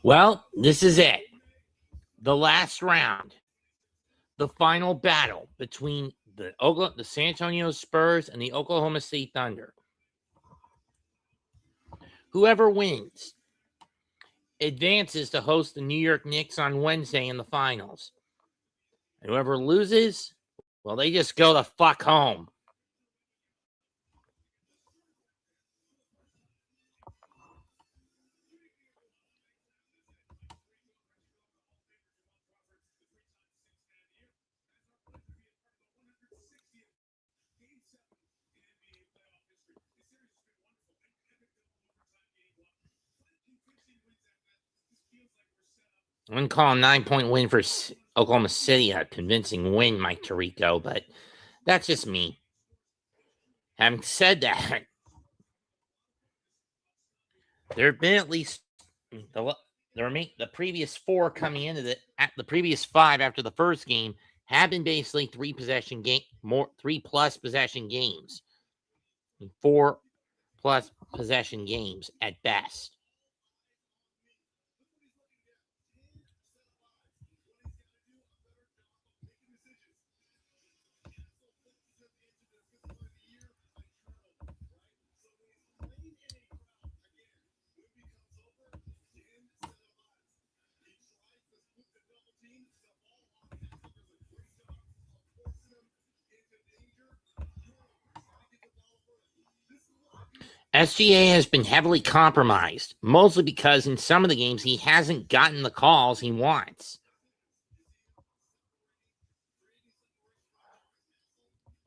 Well, this is it. The last round. The final battle between the San Antonio Spurs and the Oklahoma City Thunder. Whoever wins advances to host the New York Knicks on Wednesday in the finals. And whoever loses, well, they just go the fuck home. I'm going to call a 9-point win for Oklahoma City a convincing win, Mike Tirico, but that's just me. Having said that, there have been at least the previous four coming into the previous five after the first game have been basically 3+ possession games, 4+ possession games at best. SGA has been heavily compromised, mostly because in some of the games he hasn't gotten the calls he wants.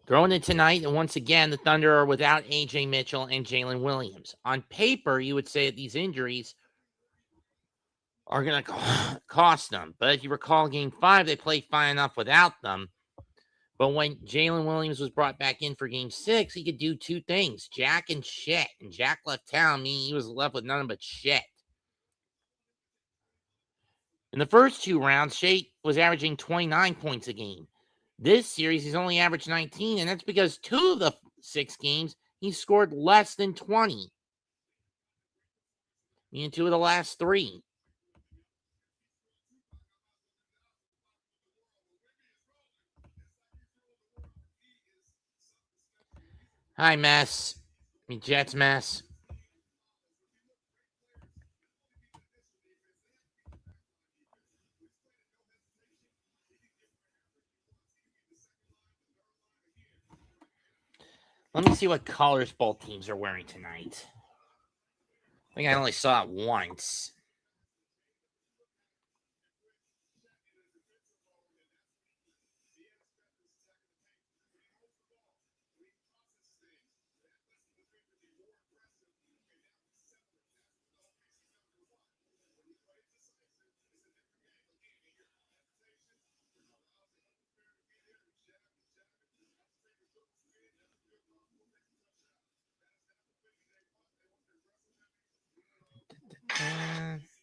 Throwing it tonight, and once again, the Thunder are without A.J. Mitchell and Jalen Williams. On paper, you would say that these injuries are going to cost them. But if you recall Game 5, they played fine enough without them. But when Jalen Williams was brought back in for Game 6, he could do two things, Jack and shit. And Jack left town, meaning he was left with nothing but shit. In the first two rounds, Shea was averaging 29 points a game. This series, he's only averaged 19, and that's because 2 of the 6 games, he scored less than 20. Meaning 2 of the last 3. Hi, Mess. Jets Mess. Let me see what colors both teams are wearing tonight. I think I only saw it once.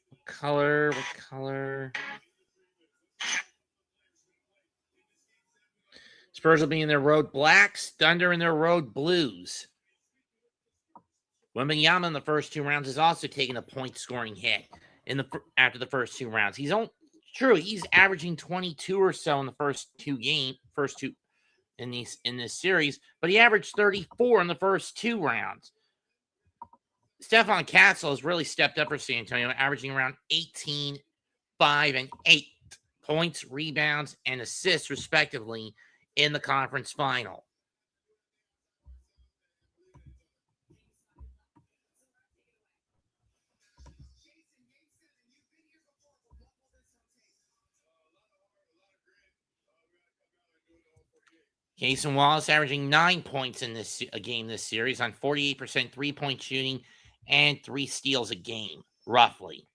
What color? What color? Spurs will be in their road blacks, Thunder in their road blues. Wemby in the first 2 rounds has also taken a point scoring hit after the first 2 rounds. He's averaging 22 or so in the first two in this series, but he averaged 34 in the first 2 rounds. Stephon Castle has really stepped up for San Antonio, averaging around 18, 5, and 8 points, rebounds, and assists, respectively, in the conference final. Cason Wallace averaging 9 points in this game this series on 48% three-point shooting and 3 steals a game, roughly.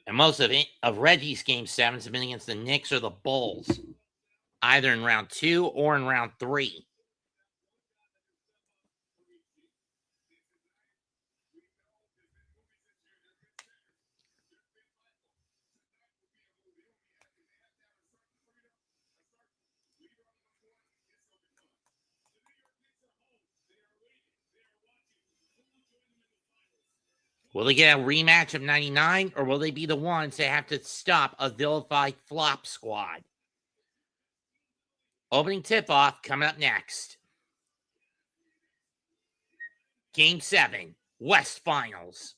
And most of Reggie's game 7s have been against the Knicks or the Bulls, either in round 2 or in round 3. Will they get a rematch of 99, or will they be the ones that have to stop a vilified flop squad? Opening tip-off coming up next. Game 7, West Finals.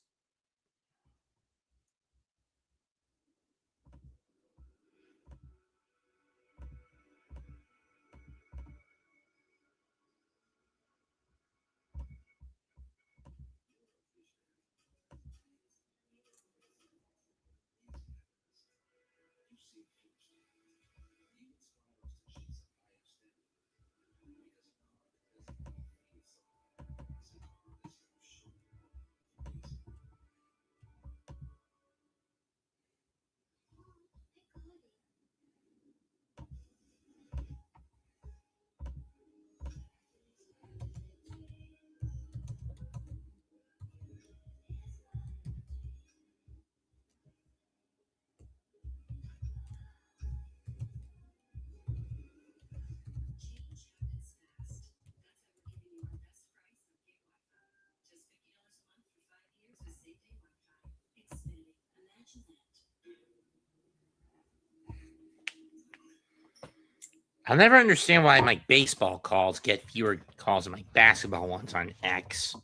I'll never understand why my baseball calls get fewer calls than my basketball ones on X.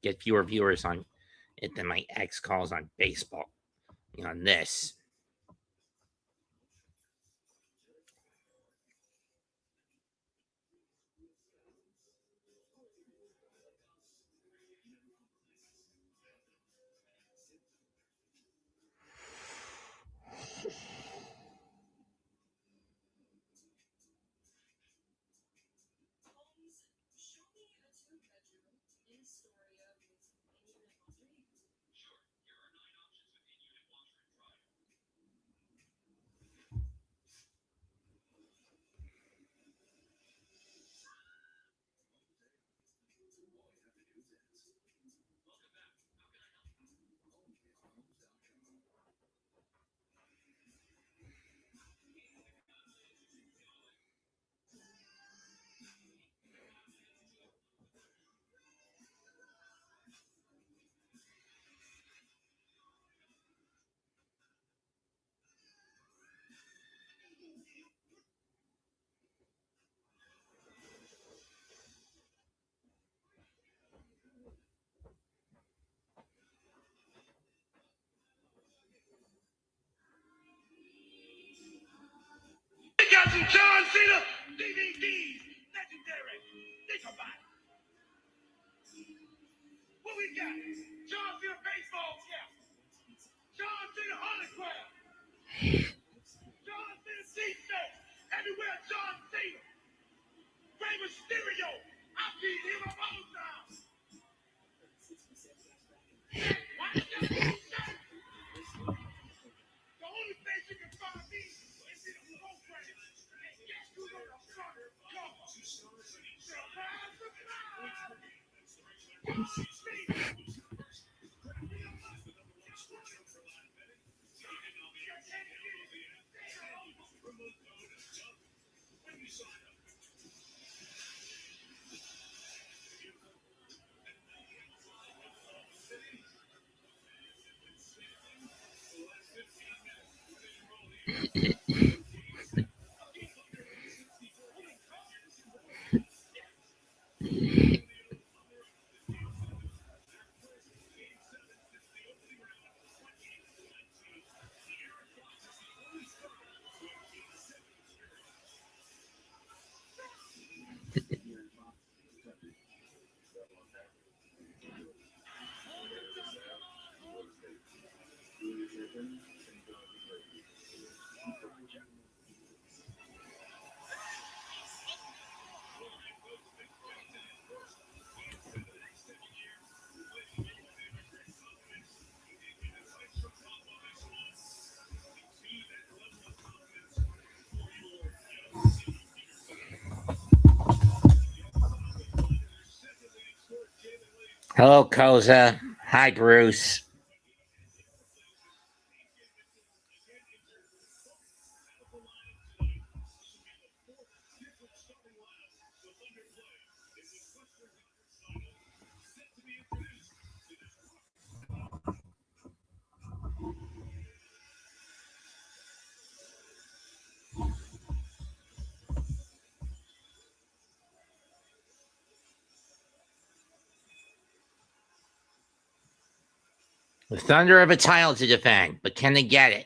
Get fewer viewers on it than my X calls on baseball. On this. We got some John Cena DVDs. Legendary. Think about it. What we got? John Cena baseball cap. John Cena autograph. John Cena t-shirt. Everywhere John Cena. Rey Mysterio. I beat him up all the time. Why you got t-shirt? The only place you can find me is in the program. And guess who's on the front cover? Surprise, surprise. Hello, Koza. Hi, Bruce. The Thunder have a title to defend, but can they get it?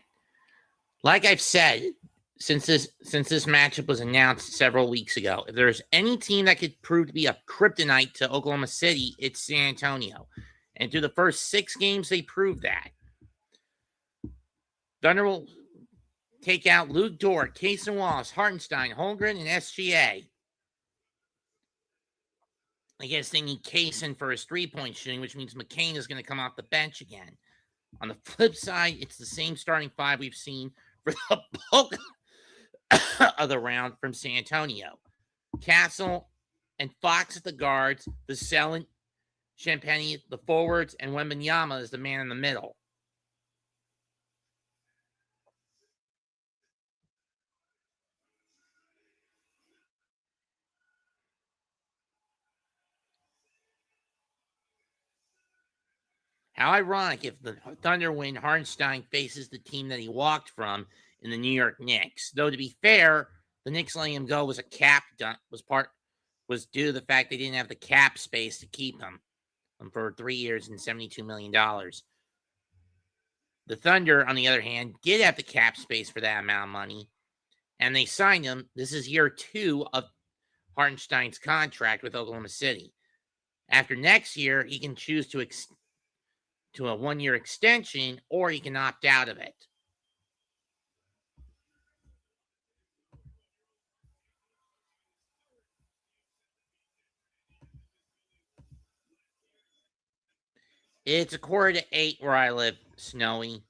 Like I've said, since this matchup was announced several weeks ago, if there's any team that could prove to be a kryptonite to Oklahoma City, it's San Antonio. And through the first 6 games, they proved that. Thunder will take out Luke Dort, Cason Wallace, Hartenstein, Holmgren, and SGA. I guess they need Cason for his 3-point shooting, which means McCain is going to come off the bench again. On the flip side, it's the same starting 5 we've seen for the bulk of the round from San Antonio. Castle and Fox at the guards, Vassell, Champagny the forwards, and Wembanyama is the man in the middle. How ironic if the Thunder win, Hartenstein faces the team that he walked from in the New York Knicks. Though to be fair, the Knicks letting him go was was due to the fact they didn't have the cap space to keep him for 3 years and $72 million. The Thunder, on the other hand, did have the cap space for that amount of money, and they signed him. This is year 2 of Hartenstein's contract with Oklahoma City. After next year, he can choose to a 1-year extension, or he can opt out of it. It's 7:45 where I live, Snowy.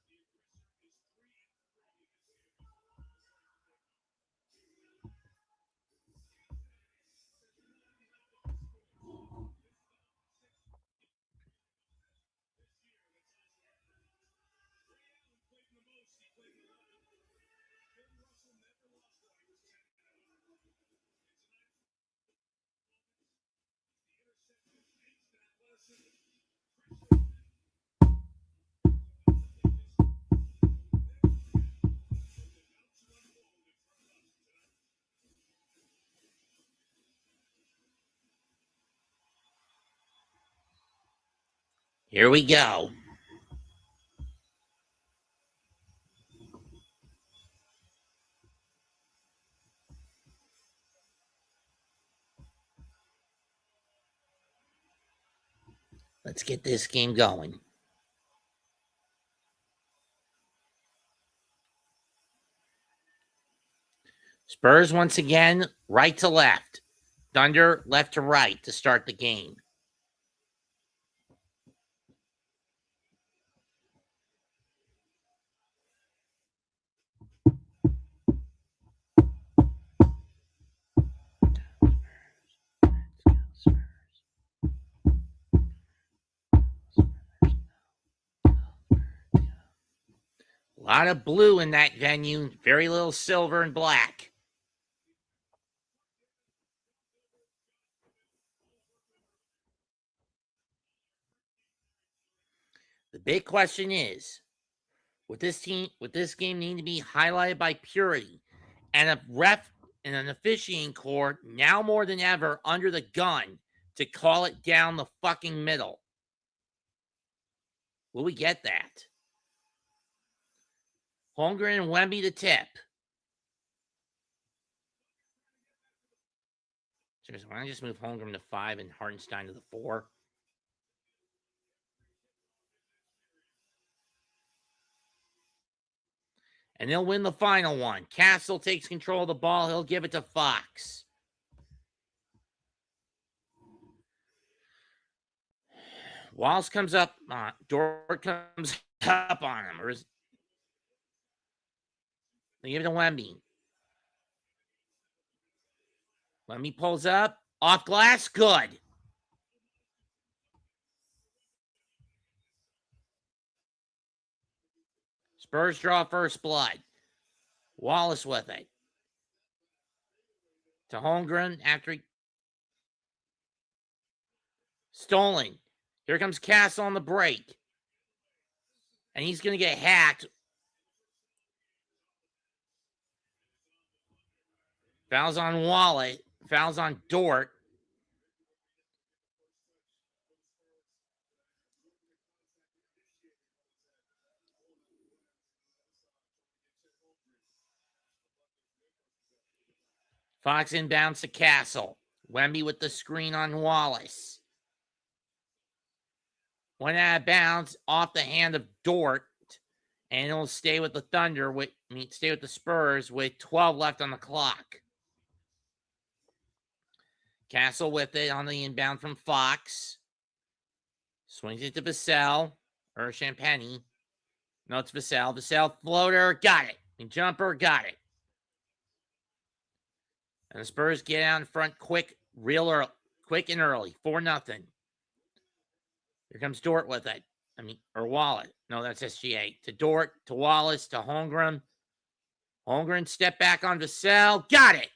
Here we go. Let's get this game going. Spurs once again, right to left. Thunder left to right to start the game. A lot of blue in that venue, very little silver and black. The big question is, would this game need to be highlighted by purity and a ref and an officiating court now more than ever under the gun to call it down the fucking middle? Will we get that? Holmgren and Wemby to tip. Seriously, why don't I just move Holmgren to 5 and Hartenstein to the 4? And they'll win the final one. Castle takes control of the ball. He'll give it to Fox. Wallace comes up. Dort comes up on him. They give it to Wemby. Wemby pulls up. Off glass. Good. Spurs draw first blood. Wallace with it. To Holmgren after he... Stolen. Here comes Castle on the break. And he's going to get hacked. Fouls on Wallet. Fouls on Dort. Fox inbounds to Castle. Wemby with the screen on Wallace. Went out of bounds off the hand of Dort, and it'll stay with the Thunder. Stay with the Spurs with 12 left on the clock. Castle with it on the inbound from Fox. Swings it to Vassell or Champagny. No, it's Vassell. Vassell floater, got it. And jumper, got it. And the Spurs get out in front quick, quick and early, 4-0. Here comes Dort with it. Or Wallace. No, that's SGA. To Dort, to Wallace, to Holmgren. Holmgren step back on Vassell. Got it.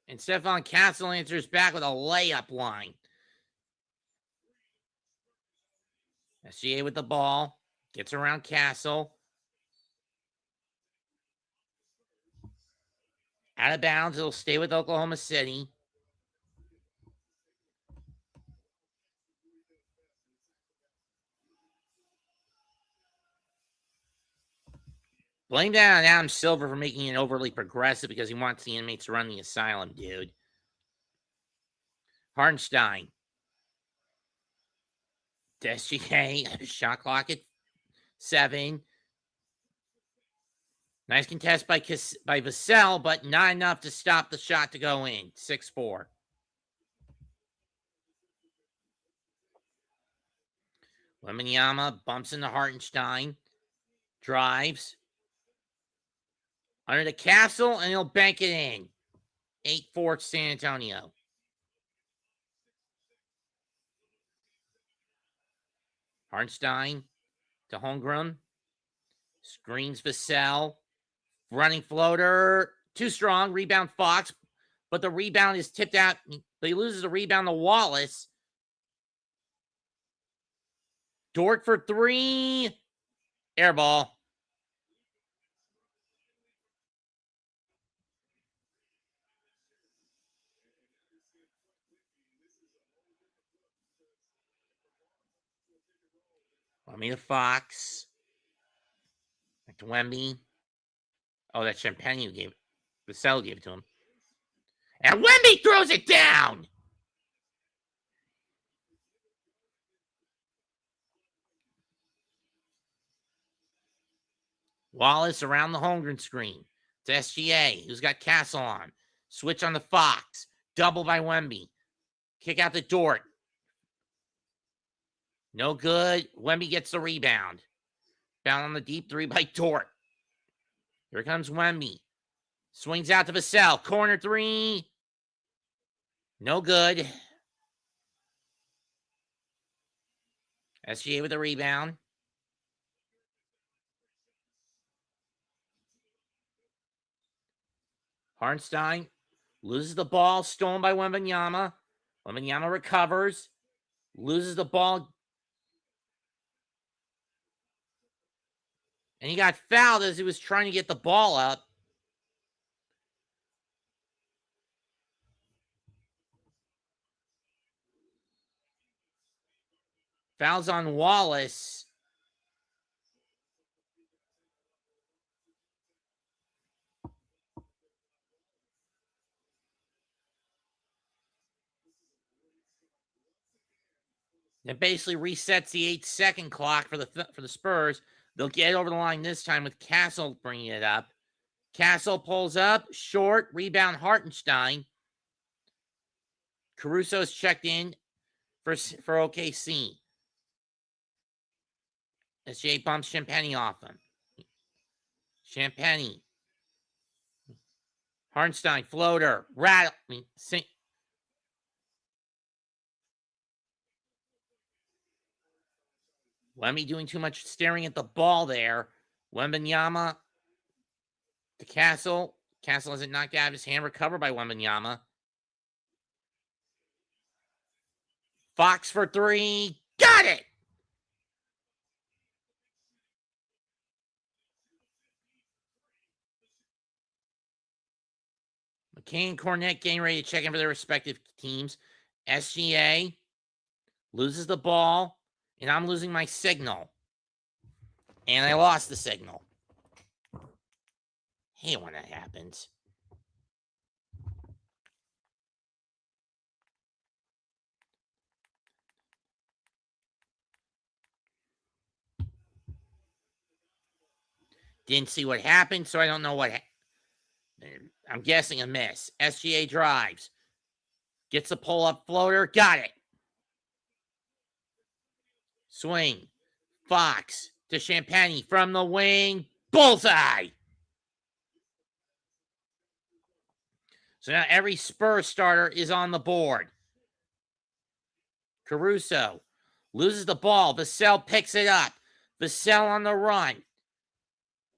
And Stefan Castle answers back with a layup line. SGA with the ball. Gets around Castle. Out of bounds. It'll stay with Oklahoma City. Blame that on Adam Silver for making it overly progressive because he wants the inmates to run the asylum, dude. Hartenstein. SGA. Shot clock at 7. Nice contest by Vassell, but not enough to stop the shot to go in. 6-4. Wembanyama bumps into Hartenstein. Drives. Under the Castle, and he'll bank it in. 8-4 San Antonio. Hartenstein to Holmgren. Screens Vassell. Running floater. Too strong. Rebound Fox. But the rebound is tipped out. But he loses the rebound to Wallace. Dort for 3. Air ball. Wemby to Fox. Back to Wemby. Oh, that's Champagne who gave it. Vassell gave it to him. And Wemby throws it down! Wallace around the Holmgren screen. It's SGA, who's got Castle on. Switch on the Fox. Double by Wemby. Kick out the Dort. No good. Wemby gets the rebound. Found on the deep 3 by Dort. Here comes Wemby. Swings out to Vassell. Corner 3. No good. SGA with the rebound. Hartenstein loses the ball. Stolen by Wembanyama. Wembanyama recovers. Loses the ball. And he got fouled as he was trying to get the ball up. Fouls on Wallace. It basically resets the 8-second clock for the Spurs. They'll get over the line this time with Castle bringing it up. Castle pulls up, short, rebound Hartenstein. Caruso's checked in for OKC. SGA bumps Champagny off him. Champagny. Hartenstein, floater, rattle. Wemby doing too much staring at the ball there. Wembanyama to Castle. Castle has it knocked out of his hand. Recovered by Wembanyama. Fox for 3. Got it! McCain and Cornette getting ready to check in for their respective teams. SGA loses the ball. and I'm losing my signal. And I lost the signal. Hate when that happens. Didn't see what happened, so I don't know what I'm guessing a miss. SGA drives. Gets a pull-up floater. Got it. Swing. Fox to Champagny from the wing. Bullseye. So now every Spurs starter is on the board. Caruso loses the ball. Vassell picks it up. Vassell on the run.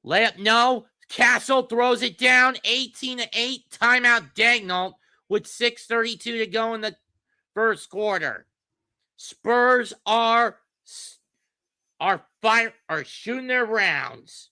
Layup, no. Castle throws it down. 18-8. Timeout Dagnall with 6:32 to go in the first quarter. Spurs are shooting their rounds.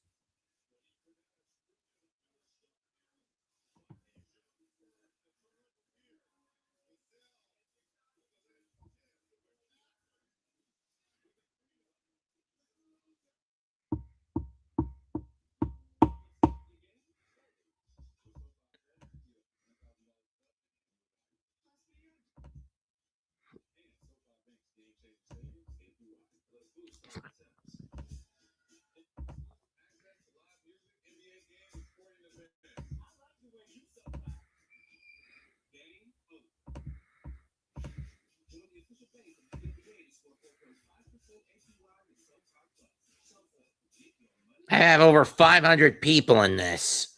I have over 500 people in this.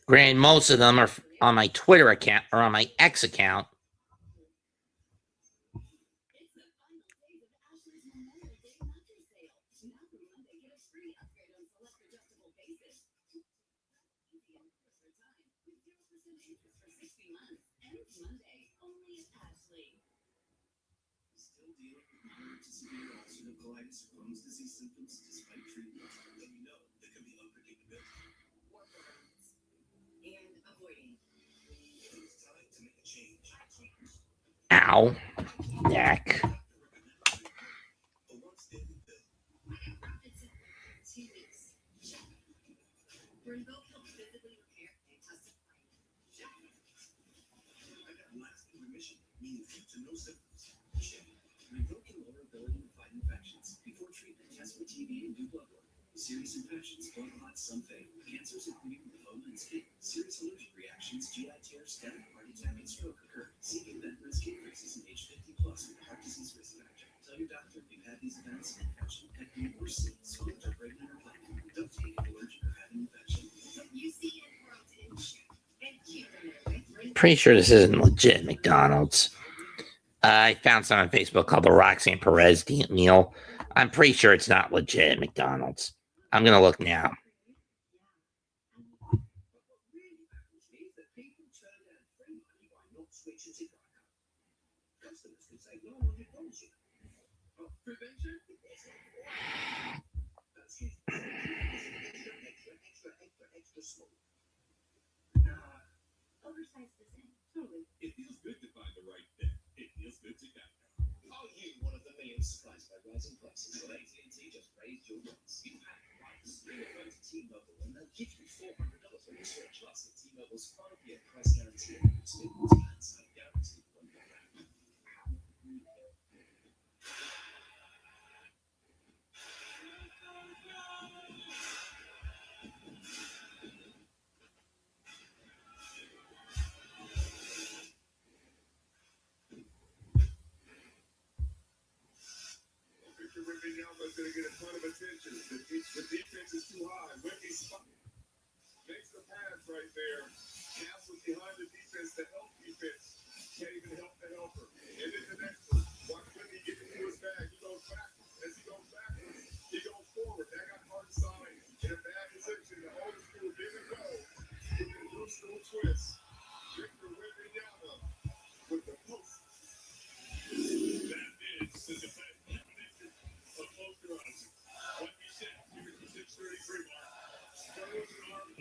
Granted, most of them are on my Twitter account or on my X account. Ow. Neck. Serious infections, blood clots, some fatal. Cancers including lymphoma and skin. Serious allergic reactions, GI tears, static, heart attack, and stroke occur. Seek event risk increases in age 50 plus with heart disease risk factor. Tell your doctor if you've had these events, infection, acne, or sleep, swelling, or pregnant or pregnant. Don't take an allergic or have an infection. Pretty sure this isn't legit McDonald's. I found some on Facebook called the Roxanne Perez meal. I'm pretty sure it's not legit McDonald's. I'm going to look now. It feels good to find the right fit. It feels good to go. Are you one of the millions surprised by rising prices? Well, AT&T just raised your rates. You have price. You will go to T-Mobile and they'll give you $400 for your switch. Plus, the T-Mobile's 5-year price guarantee. Statements and guarantee. Wemby now is going to get a ton of attention. The defense is too high. Wemby makes the pass right there. Castle's behind the defense to help defense. Can't even help the helper. And then the next one. Watch Wemby get into his bag. He goes backwards. As he goes backwards, he goes forward. That got hard side in a bad position. The old school didn't go. With the new school twist. Victor Wembanyama with the post. That is the defense.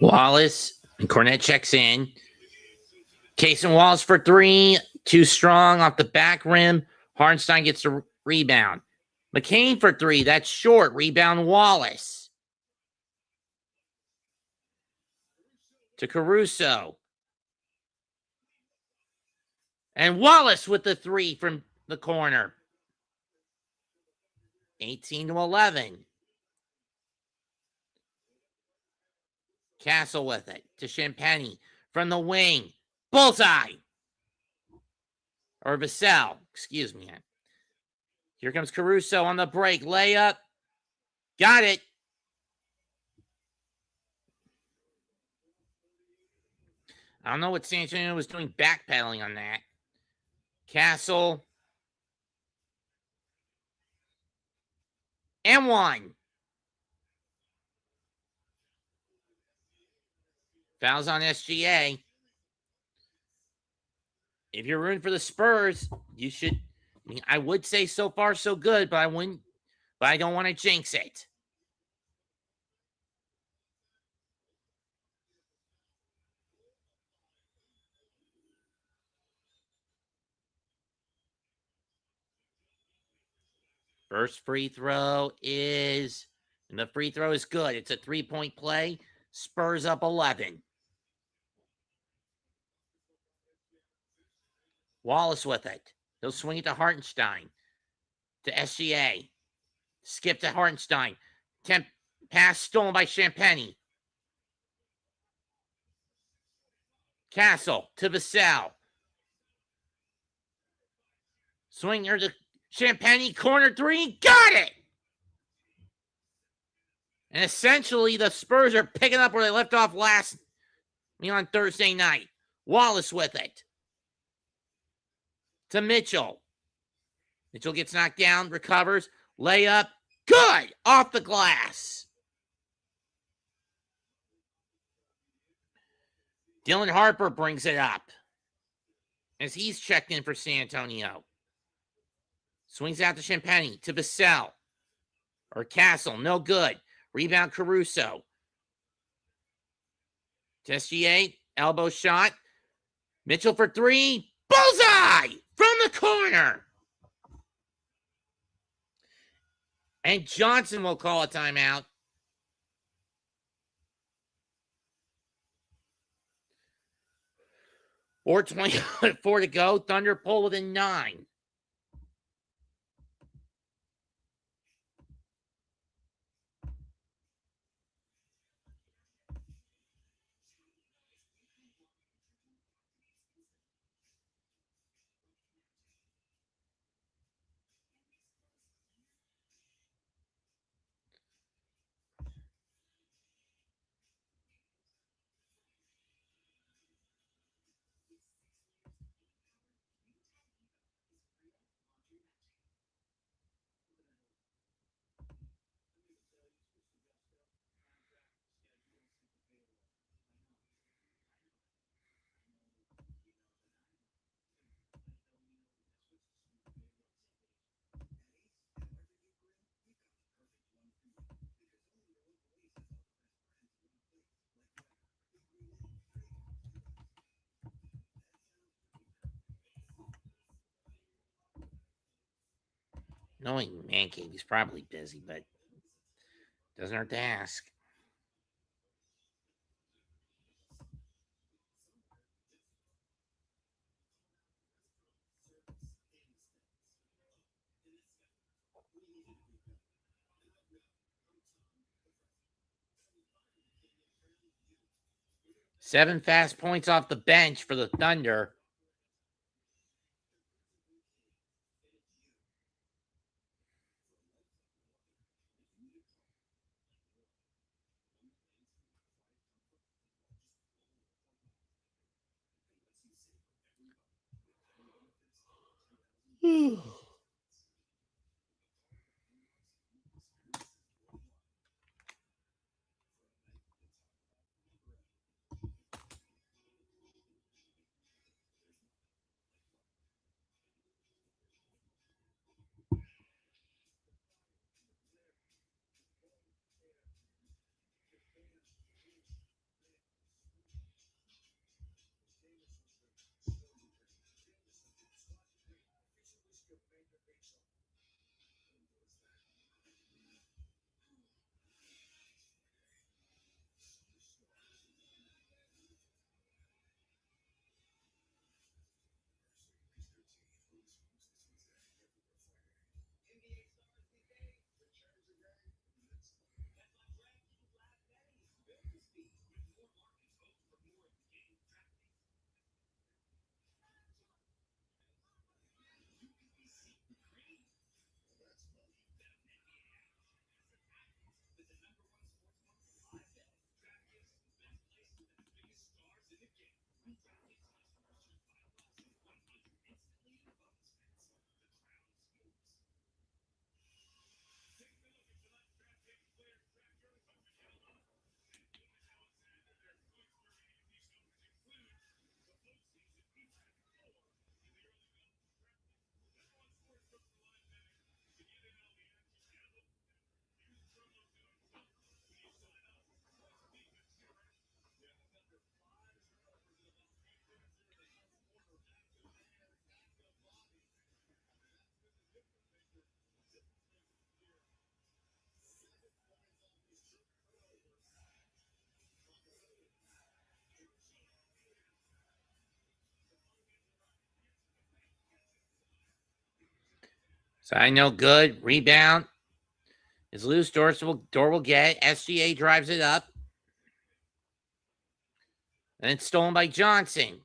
Wallace and Cornette checks in. Case and Wallace for 3. Too strong off the back rim. Hartenstein gets the rebound. McCain for 3. That's short. Rebound Wallace. To Caruso. And Wallace with the 3 from the corner. 18-11. Castle with it to Champagny from the wing. Bullseye. Or Vassell. Excuse me. Here comes Caruso on the break. Layup. Got it. I don't know what San Antonio was doing backpedaling on that. Castle. And 1. Fouls on SGA. If you're rooting for the Spurs, you should. I mean, I would say so far so good, but I wouldn't. But I don't want to jinx it. First free throw is, and the free throw is good. It's a 3-point play. Spurs up 11. Wallace with it. He'll swing it to Hartenstein. To SGA. Skip to Hartenstein. Pass stolen by Champagny. Castle to Vassell. Swinger to Champagny. Corner 3. Got it! And essentially, the Spurs are picking up where they left off on Thursday night. Wallace with it. To Mitchell. Mitchell gets knocked down, recovers, layup, good! Off the glass. Dylan Harper brings it up as he's checked in for San Antonio. Swings out to Champagny, to Vassell. Or Castle, no good. Rebound Caruso. To SGA, elbow shot. Mitchell for 3. Bullseye! From the corner. And Johnson will call a timeout. 4:24 to go. Thunder pull within 9. Knowing Man Cave, he's probably busy, but doesn't hurt to ask. Seven fast points off the bench for the Thunder. Side no good. Rebound is loose. Door will get it. SGA drives it up. And it's stolen by Johnson.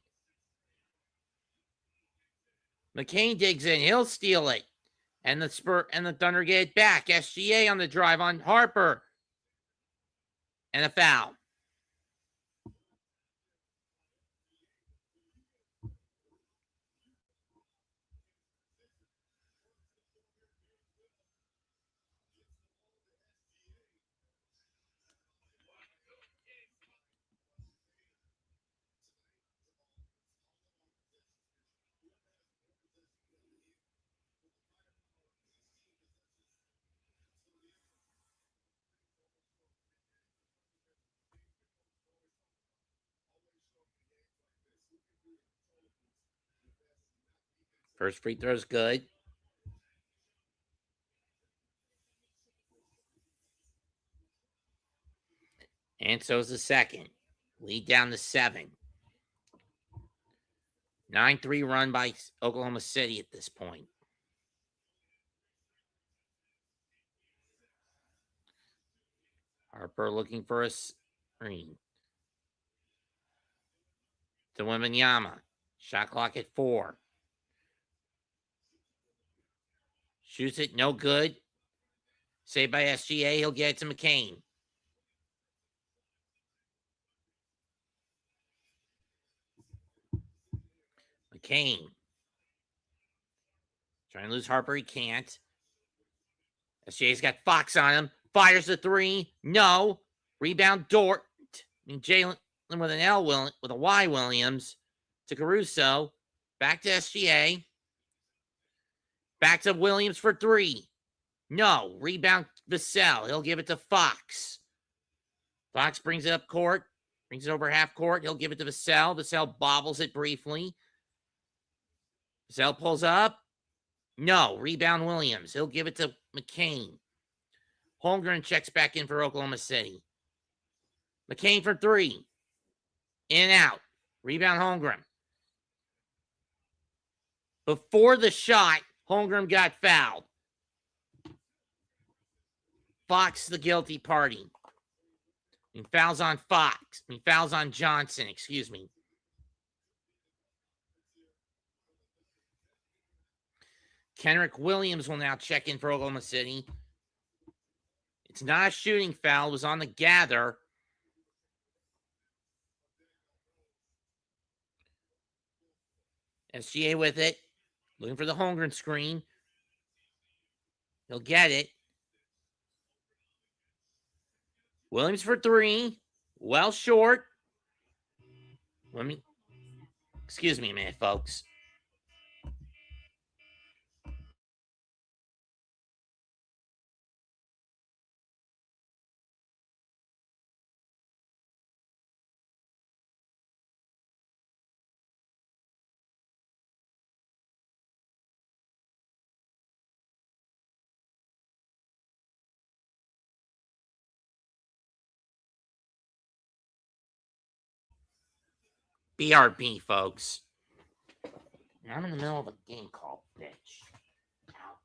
McCain digs in. He'll steal it. And the Thunder get it back. SGA on the drive on Harper. And a foul. First free throw's good. And so's the second. Lead down to 7. 9-3 run by Oklahoma City at this point. Harper looking for a screen. To Wembenyama. Shot clock at 4. Shoots it, no good. Saved by SGA. He'll get it to McCain. McCain. Trying to lose Harper. He can't. SGA's got Fox on him. Fires the 3. No. Rebound Dort. Jalen with an L with a Y Williams to Caruso. Back to SGA. Back to Williams for 3. No. Rebound Vassell. He'll give it to Fox. Fox brings it up court. Brings it over half court. He'll give it to Vassell. Vassell bobbles it briefly. Vassell pulls up. No. Rebound Williams. He'll give it to McCain. Holmgren checks back in for Oklahoma City. McCain for 3. In and out. Rebound Holmgren. Before the shot, Holmgren got fouled. Fox the guilty party. Fouls on Fox. Fouls on Johnson, excuse me. Kenrick Williams will now check in for Oklahoma City. It's not a shooting foul. It was on the gather. SGA with it. Looking for the Holmgren screen. He'll get it. Williams for 3. Well short. Excuse me a minute, folks. BRB, folks. I'm in the middle of a game call, bitch. Ow.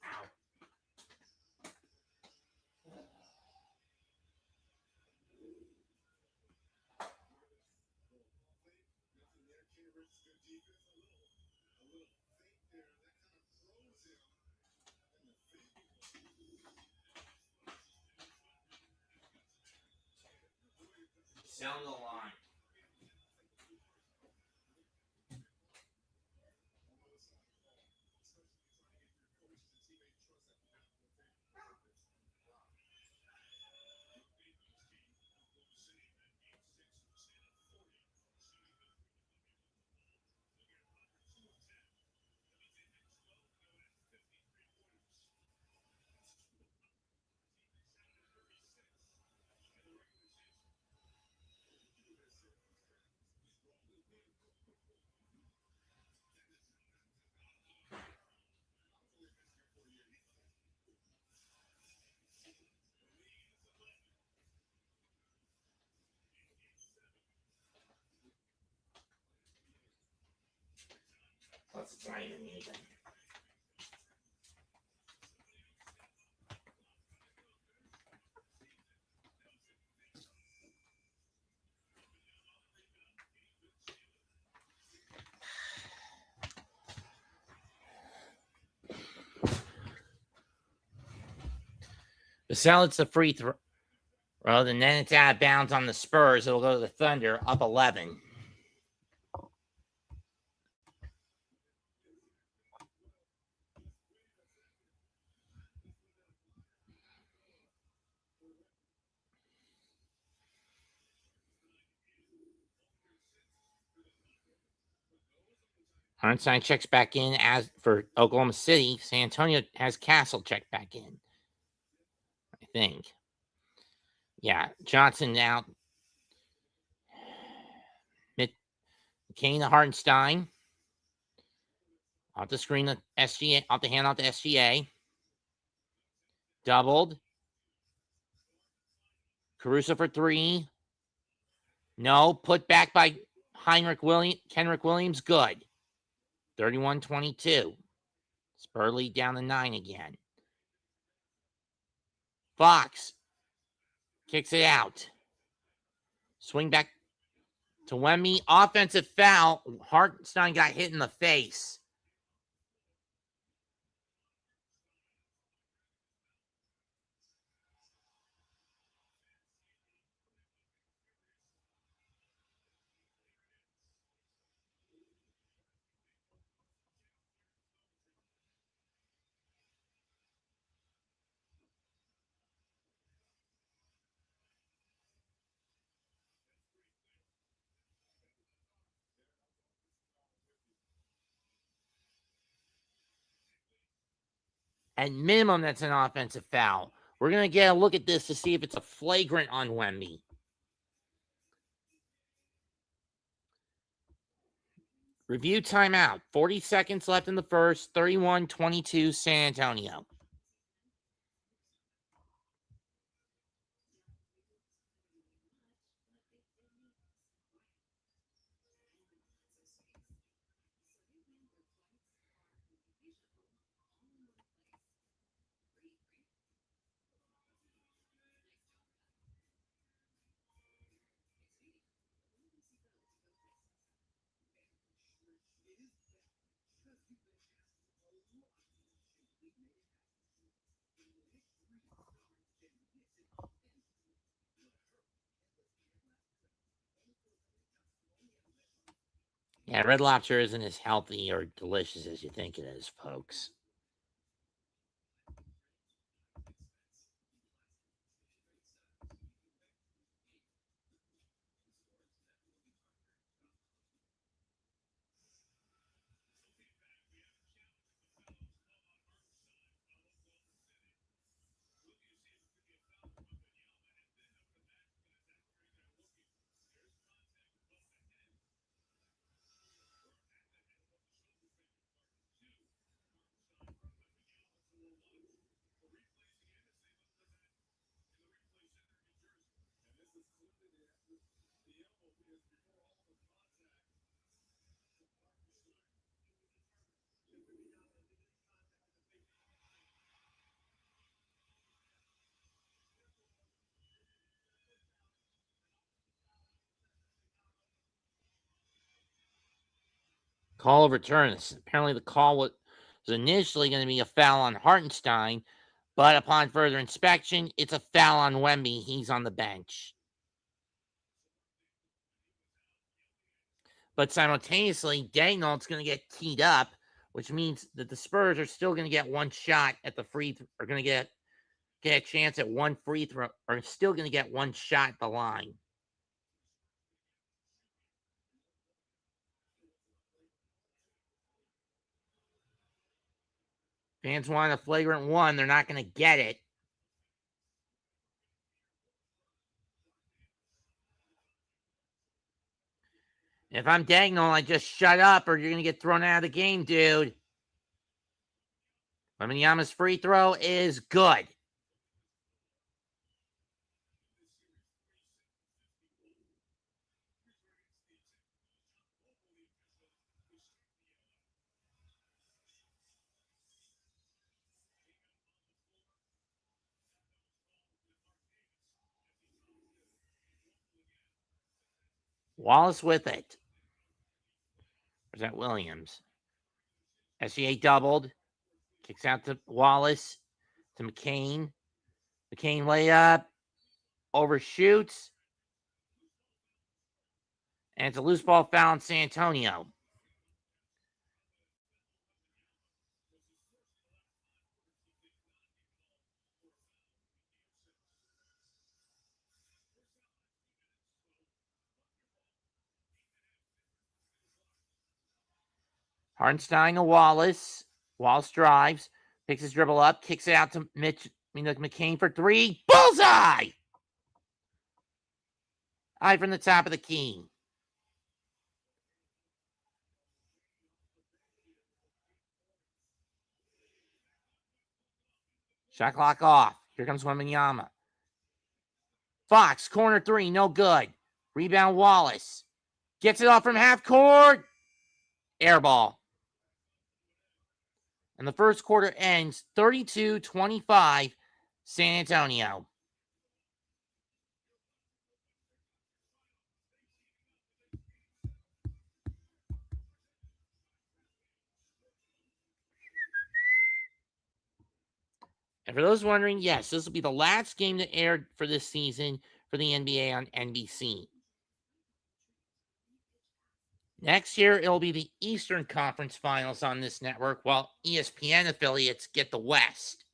Ow. Sound the line. Plus, it's not even even. It's a free throw. Well, and then it's out of bounds on the Spurs. It'll go to the Thunder, up 11. Hartenstein checks back in as for Oklahoma City. San Antonio has Castle check back in, I think. Yeah, Johnson out. McCain to Hartenstein. Off the screen, the SGA, off the hand, off the SGA. Doubled. Caruso for three. No, put back by Kenrick Williams. Good. 31-22. Spur lead down to 9 again. Fox kicks it out. Swing back to Wemby. Offensive foul. Hartenstein got hit in the face. At minimum, that's an offensive foul. We're going to get a look at this to see if it's a flagrant on Wemby. Review timeout. 40 seconds left in the first. 31-22 San Antonio. Yeah, Red Lobster isn't as healthy or delicious as you think it is, folks. Call overturned. Apparently, the call was initially going to be a foul on Hartenstein, but upon further inspection, it's a foul on Wemby. He's on the bench. But simultaneously, Daigneault's going to get teed up, which means that the Spurs are still going to get one shot at the are going to get a chance at one free throw, or still going to get one shot at the line. Fans want a flagrant one. They're not going to get it. If I'm Daigneault, I just shut up or you're going to get thrown out of the game, dude. Wembanyama's free throw is good. Wallace with it. Or is that Williams? SGA doubled. Kicks out to Wallace, to McCain. McCain layup, overshoots, and it's a loose ball foul in San Antonio. Hartenstein to Wallace. Wallace drives, picks his dribble up, kicks it out to McCain for three. Bullseye! Eye from the top of the key. Shot clock off. Here comes Wembenyama. Fox, corner three, no good. Rebound Wallace. Gets it off from half court. Air ball. And the first quarter ends 32-25, San Antonio. And for those wondering, yes, this will be the last game that aired for this season for the NBA on NBC. Next year, it'll be the Eastern Conference Finals on this network, while ESPN affiliates get the West.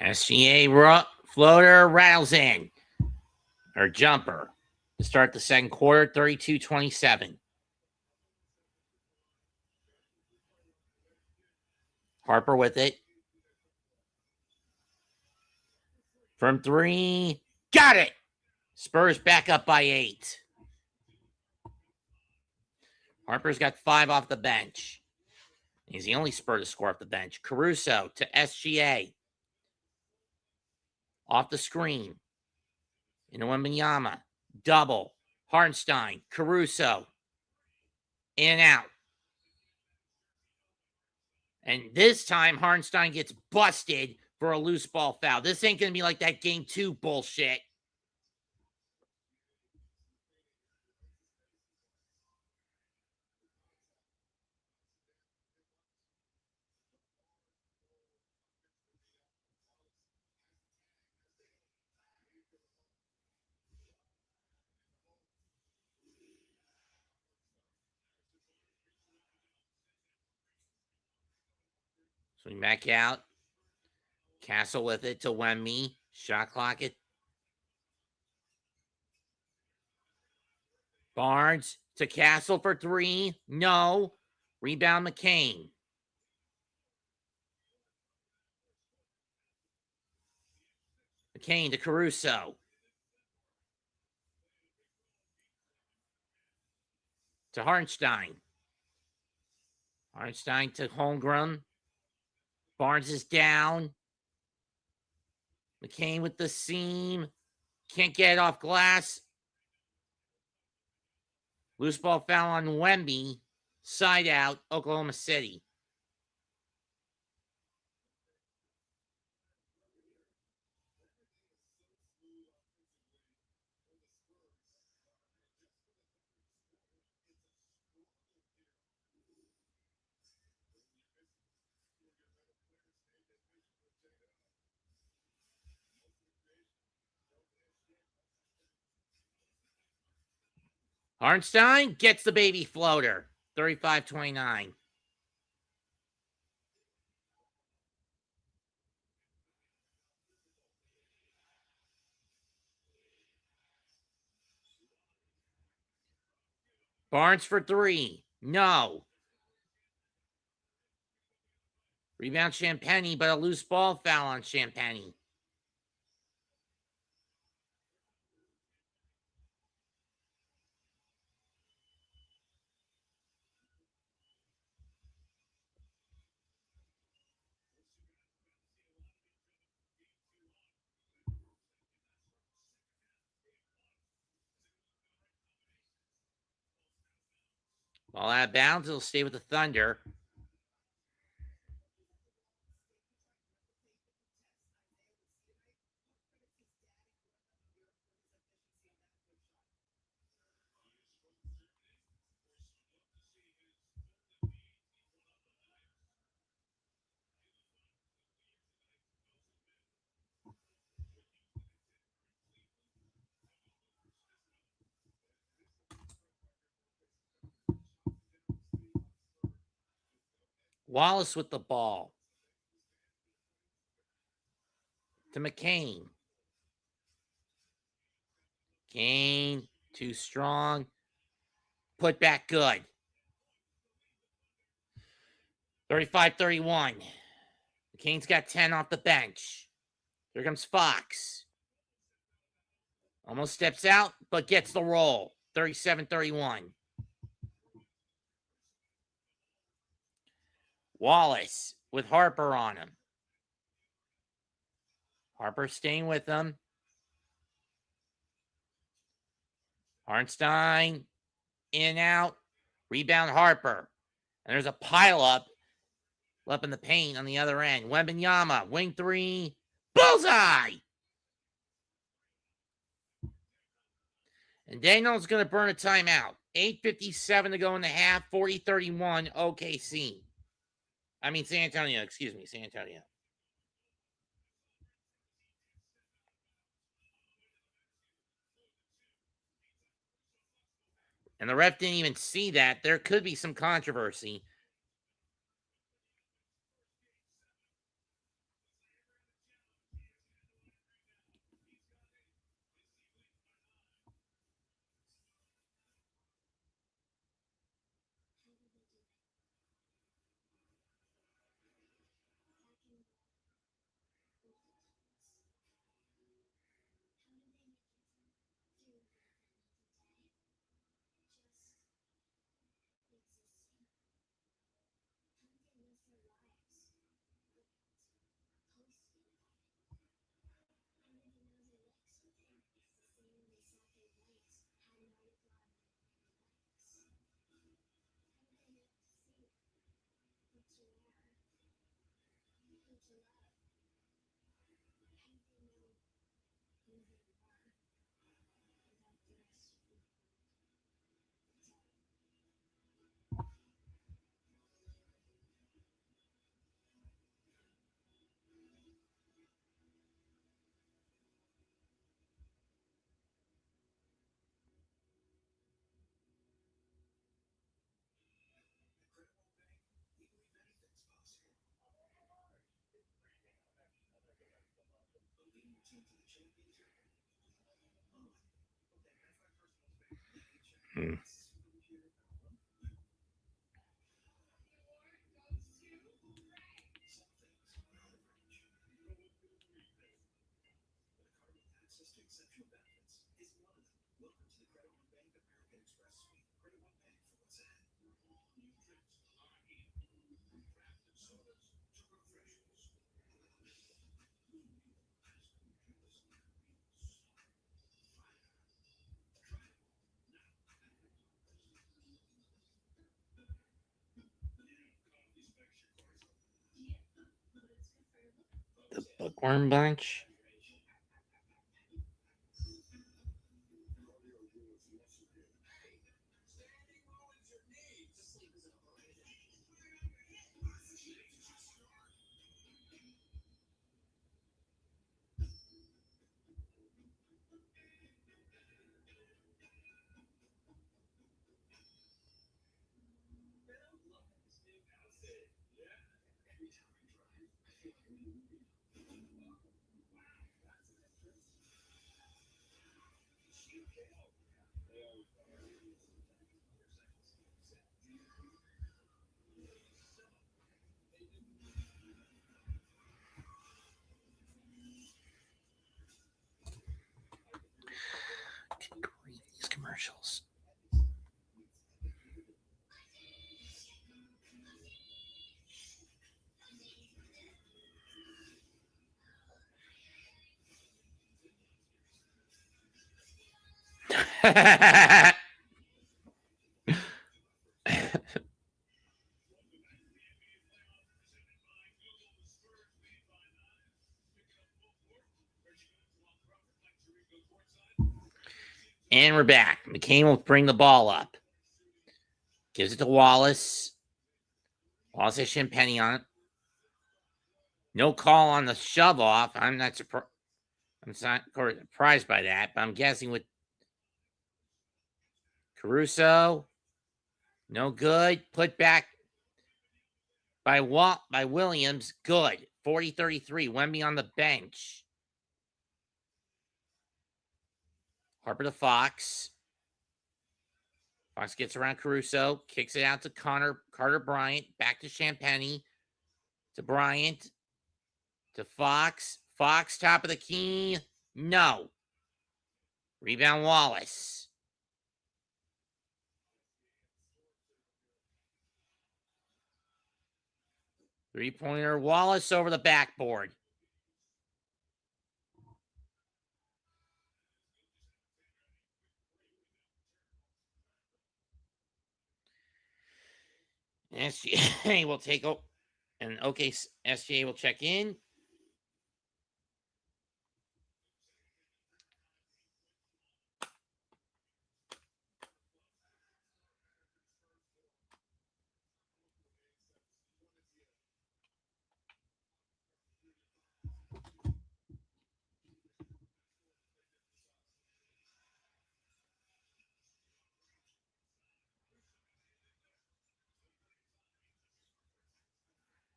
SGA floater rattles in. Or jumper. To start the second quarter, 32-27. Harper with it. From 3. Got it! Spurs back up by 8. Harper's got 5 off the bench. He's the only Spur to score off the bench. Caruso to SGA. Off the screen. Into Wembenyama. Double. Hartenstein. Caruso. In and out. And this time, Hartenstein gets busted for a loose ball foul. This ain't going to be like that game 2 bullshit. Swing back out. Castle with it to Wemby. Shot clock it. Barnes to Castle for 3. No. Rebound McCain. McCain to Caruso. To Hartenstein. Hartenstein to Holmgren. Barnes is down. McCain with the seam. Can't get it off glass. Loose ball foul on Wemby. Side out, Oklahoma City. Hartenstein gets the baby floater. 35-29. Barnes for 3. No. Rebound Champagny, but a loose ball foul on Champagny. Ball out of bounds, it'll stay with the Thunder. Wallace with the ball. To McCain. Kane, too strong. Put back good. 35-31. McCain's got 10 off the bench. Here comes Fox. Almost steps out, but gets the roll. 37-31. Wallace with Harper on him. Harper staying with him. Hartenstein, in and out. Rebound Harper. And there's a pile up in the paint on the other end. Wembenyama, wing 3. Bullseye! And Daniel's going to burn a timeout. 8:57 to go in the half. 40-31 OKC. I mean, San Antonio. Excuse me, San Antonio. And the ref didn't even see that. There could be some controversy. The Bookworm Bunch. These commercials. And we're back. McCain will bring the ball up. Gives it to Wallace. Wallace has Champagny on it. No call on the shove off. I'm not surprised. I'm not surprised by that, but I'm guessing with Caruso. No good. Put back by Williams. Good. 40-33. Wemby on the bench. Harper to Fox. Fox gets around Caruso. Kicks it out to Carter Bryant. Back to Champagny. To Bryant. To Fox. Fox, top of the key. No. Rebound Wallace. Three-pointer Wallace over the backboard. SGA will take over. And okay, SGA will check in.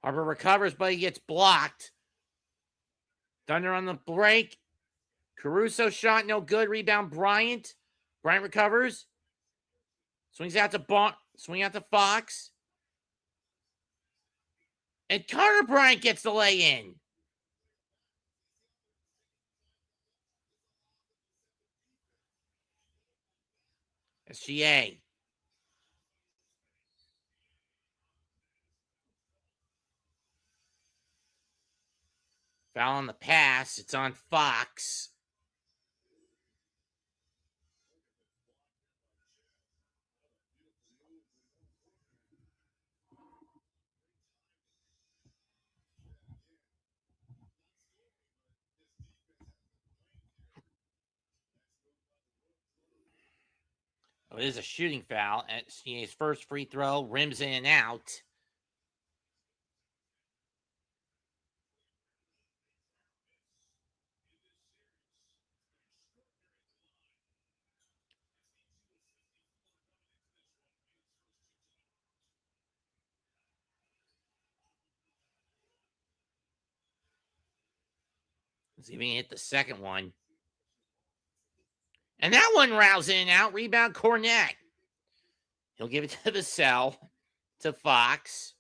Harper recovers, but he gets blocked. Thunder on the break. Caruso shot, no good. Rebound Bryant. Bryant recovers. Swings out to Fox. And Carter Bryant gets the lay in. SGA. Foul on the pass. It's on Fox. Oh, it is a shooting foul. SGA's first free throw. Rims in and out. Let's see if he can hit the second one. And that one roused in and out. Rebound Cornette. He'll give it to Vassell, to Fox.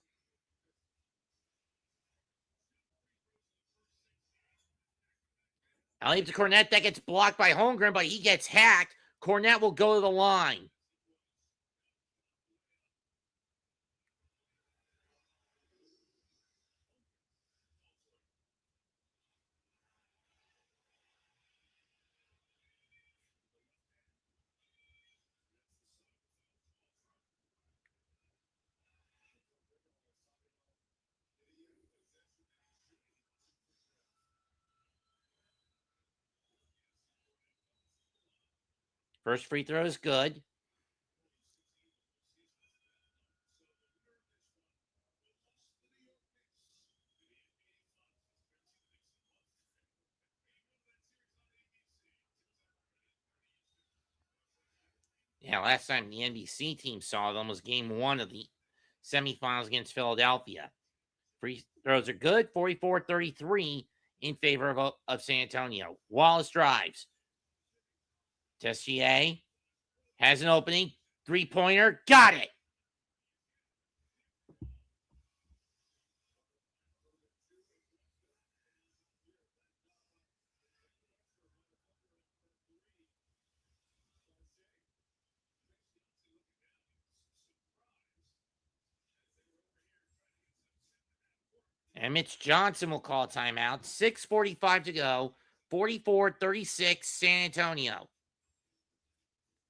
I'll leave to Cornette. That gets blocked by Holmgren, but he gets hacked. Cornette will go to the line. First free throw is good. Yeah, last time the NBC team saw them was game 1 of the semifinals against Philadelphia. Free throws are good. 44-33 in favor of San Antonio. Wallace drives. Tessier has an opening. Three-pointer. Got it. And Mitch Johnson will call timeout. 6:45 to go. 44-36 San Antonio.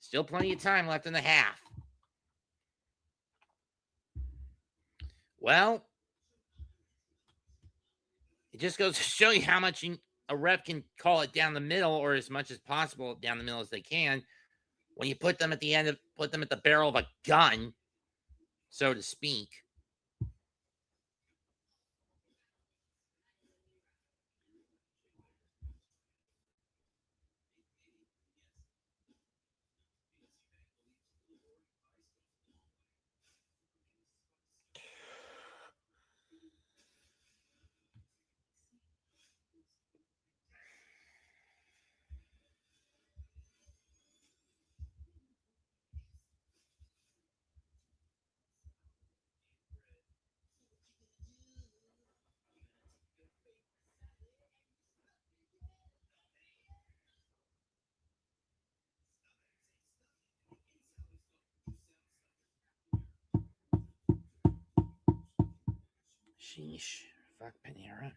Still plenty of time left in the half. Well, it just goes to show you how much a ref can call it down the middle, or as much as possible down the middle as they can, when you put them at the barrel of a gun, so to speak. Sheesh. Fuck Panera.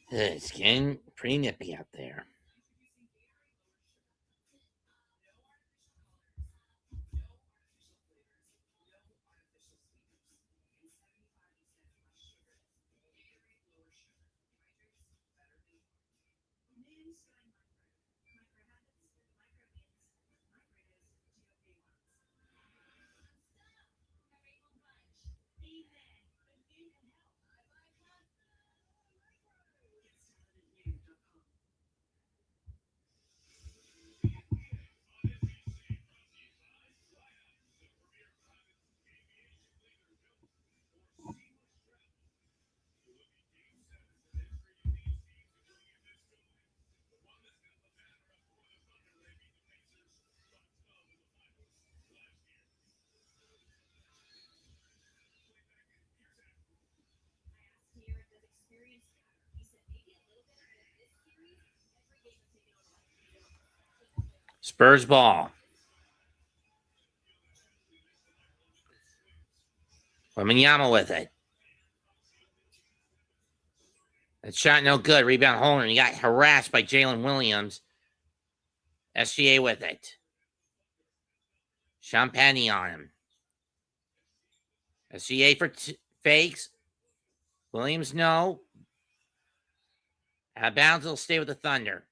It's getting pretty nippy out there. Spurs ball. Wemby with it. That shot no good. Rebound Holmgren. He got harassed by Jalen Williams. SGA with it. Champagne on him. SGA for fakes. Williams, no. Out of bounds, it'll stay with the Thunder.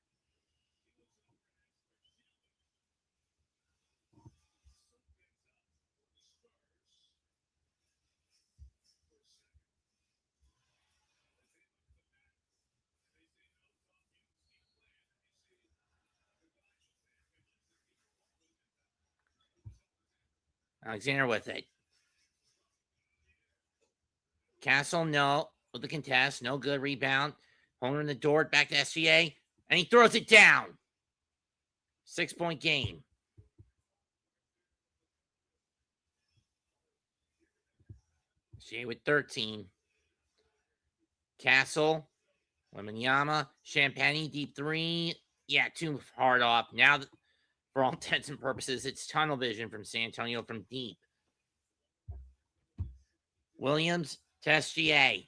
Alexander with it. Castle, no. With the contest, no good. Rebound. Homer in the door, back to SGA. And he throws it down. 6-point game. SGA with 13. Castle. Wembanyama. Champagne, deep three. Yeah, too hard off. Now, for all intents and purposes, it's tunnel vision from San Antonio from deep. Williams to SGA.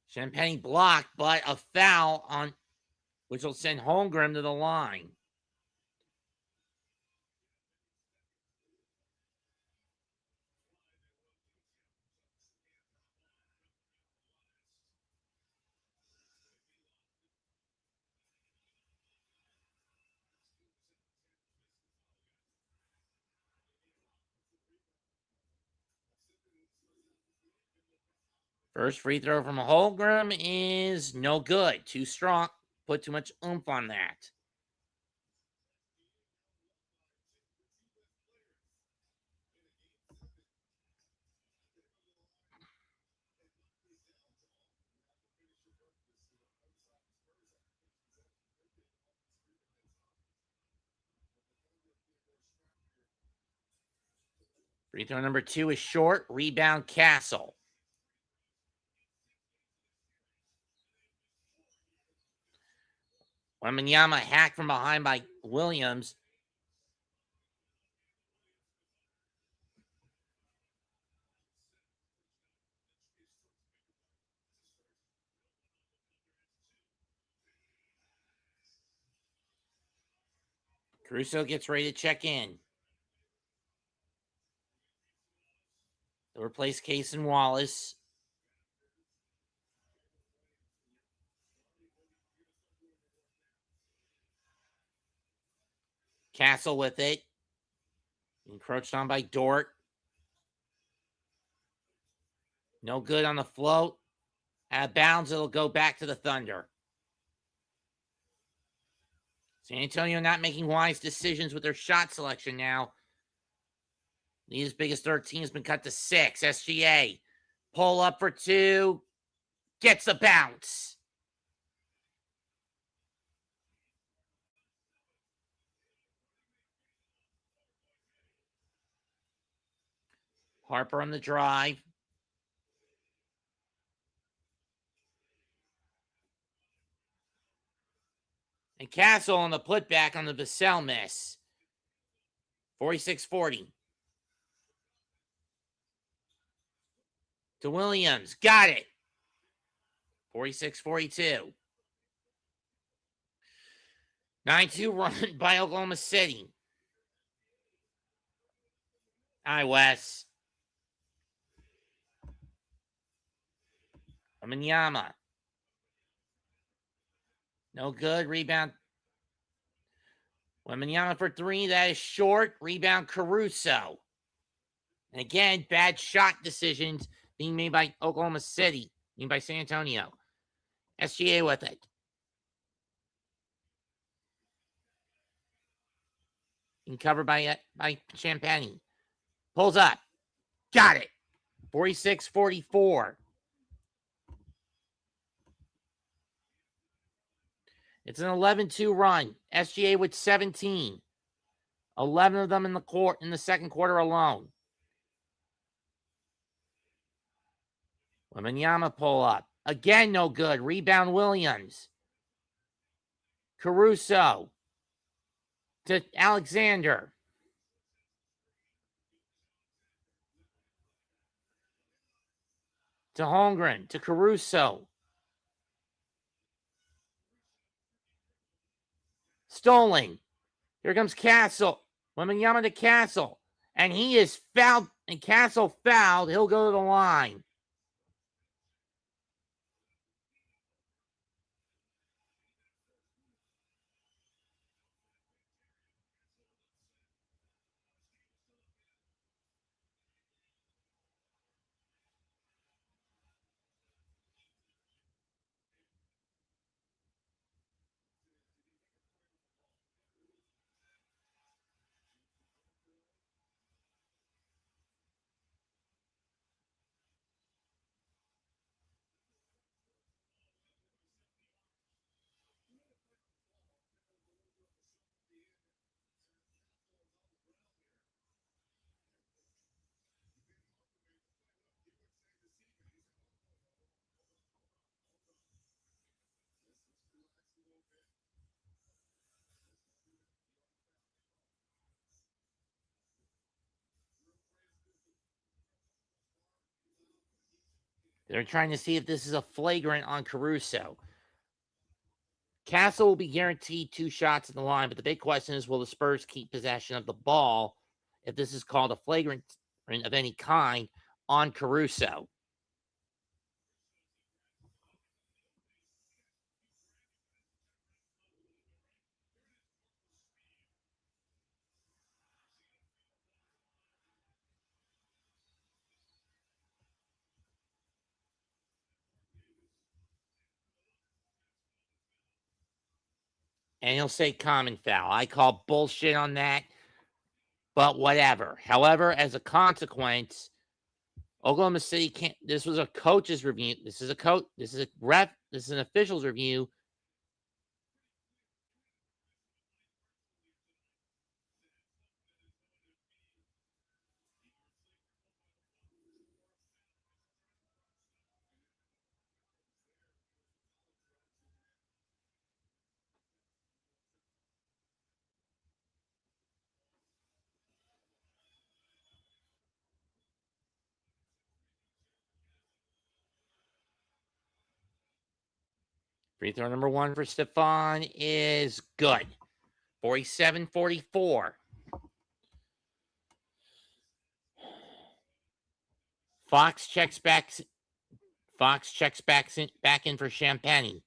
Champagne blocked, but a foul on which will send Holmgren to the line. First free throw from Holmgren is no good. Too strong. Put too much oomph on that. Free throw number 2 is short. Rebound Castle. Wembanyama hacked from behind by Williams. Caruso gets ready to check in. They'll replace Case and Wallace. Castle with it. Encroached on by Dort. No good on the float. Out of bounds, it'll go back to the Thunder. San Antonio not making wise decisions with their shot selection now. League's biggest 13 has been cut to 6. SGA. Pull up for 2. Gets the bounce. Harper on the drive. And Castle on the putback on the Vassell miss. 46-40. To Williams. Got it. 46-42. 9-2 run by Oklahoma City. Hi, Wes. Wembanyama. No good. Rebound. Wembanyama for 3. That is short. Rebound Caruso. And again, bad shot decisions being made by Oklahoma City. By San Antonio. SGA with it. And covered by Champagne. Pulls up. Got it. 46-44. It's an 11-2 run. SGA with 17. 11 of them in the second quarter alone. Wembanyama pull up. Again, no good. Rebound Williams. Caruso to Alexander. To Holmgren. To Caruso. Stolen. Here comes Castle. Wembanyama to Castle. And he is fouled. And Castle fouled. He'll go to the line. They're trying to see if this is a flagrant on Caruso. Castle will be guaranteed 2 shots at the line, but the big question is, will the Spurs keep possession of the ball if this is called a flagrant of any kind on Caruso? And he'll say common foul. I call bullshit on that, but whatever. However, as a consequence, Oklahoma City can't. This was a coach's review. This is a coach. This is a ref. This is an official's review. Free throw number 1 for Stefan is good. 47-44. Fox checks back in for Champagne.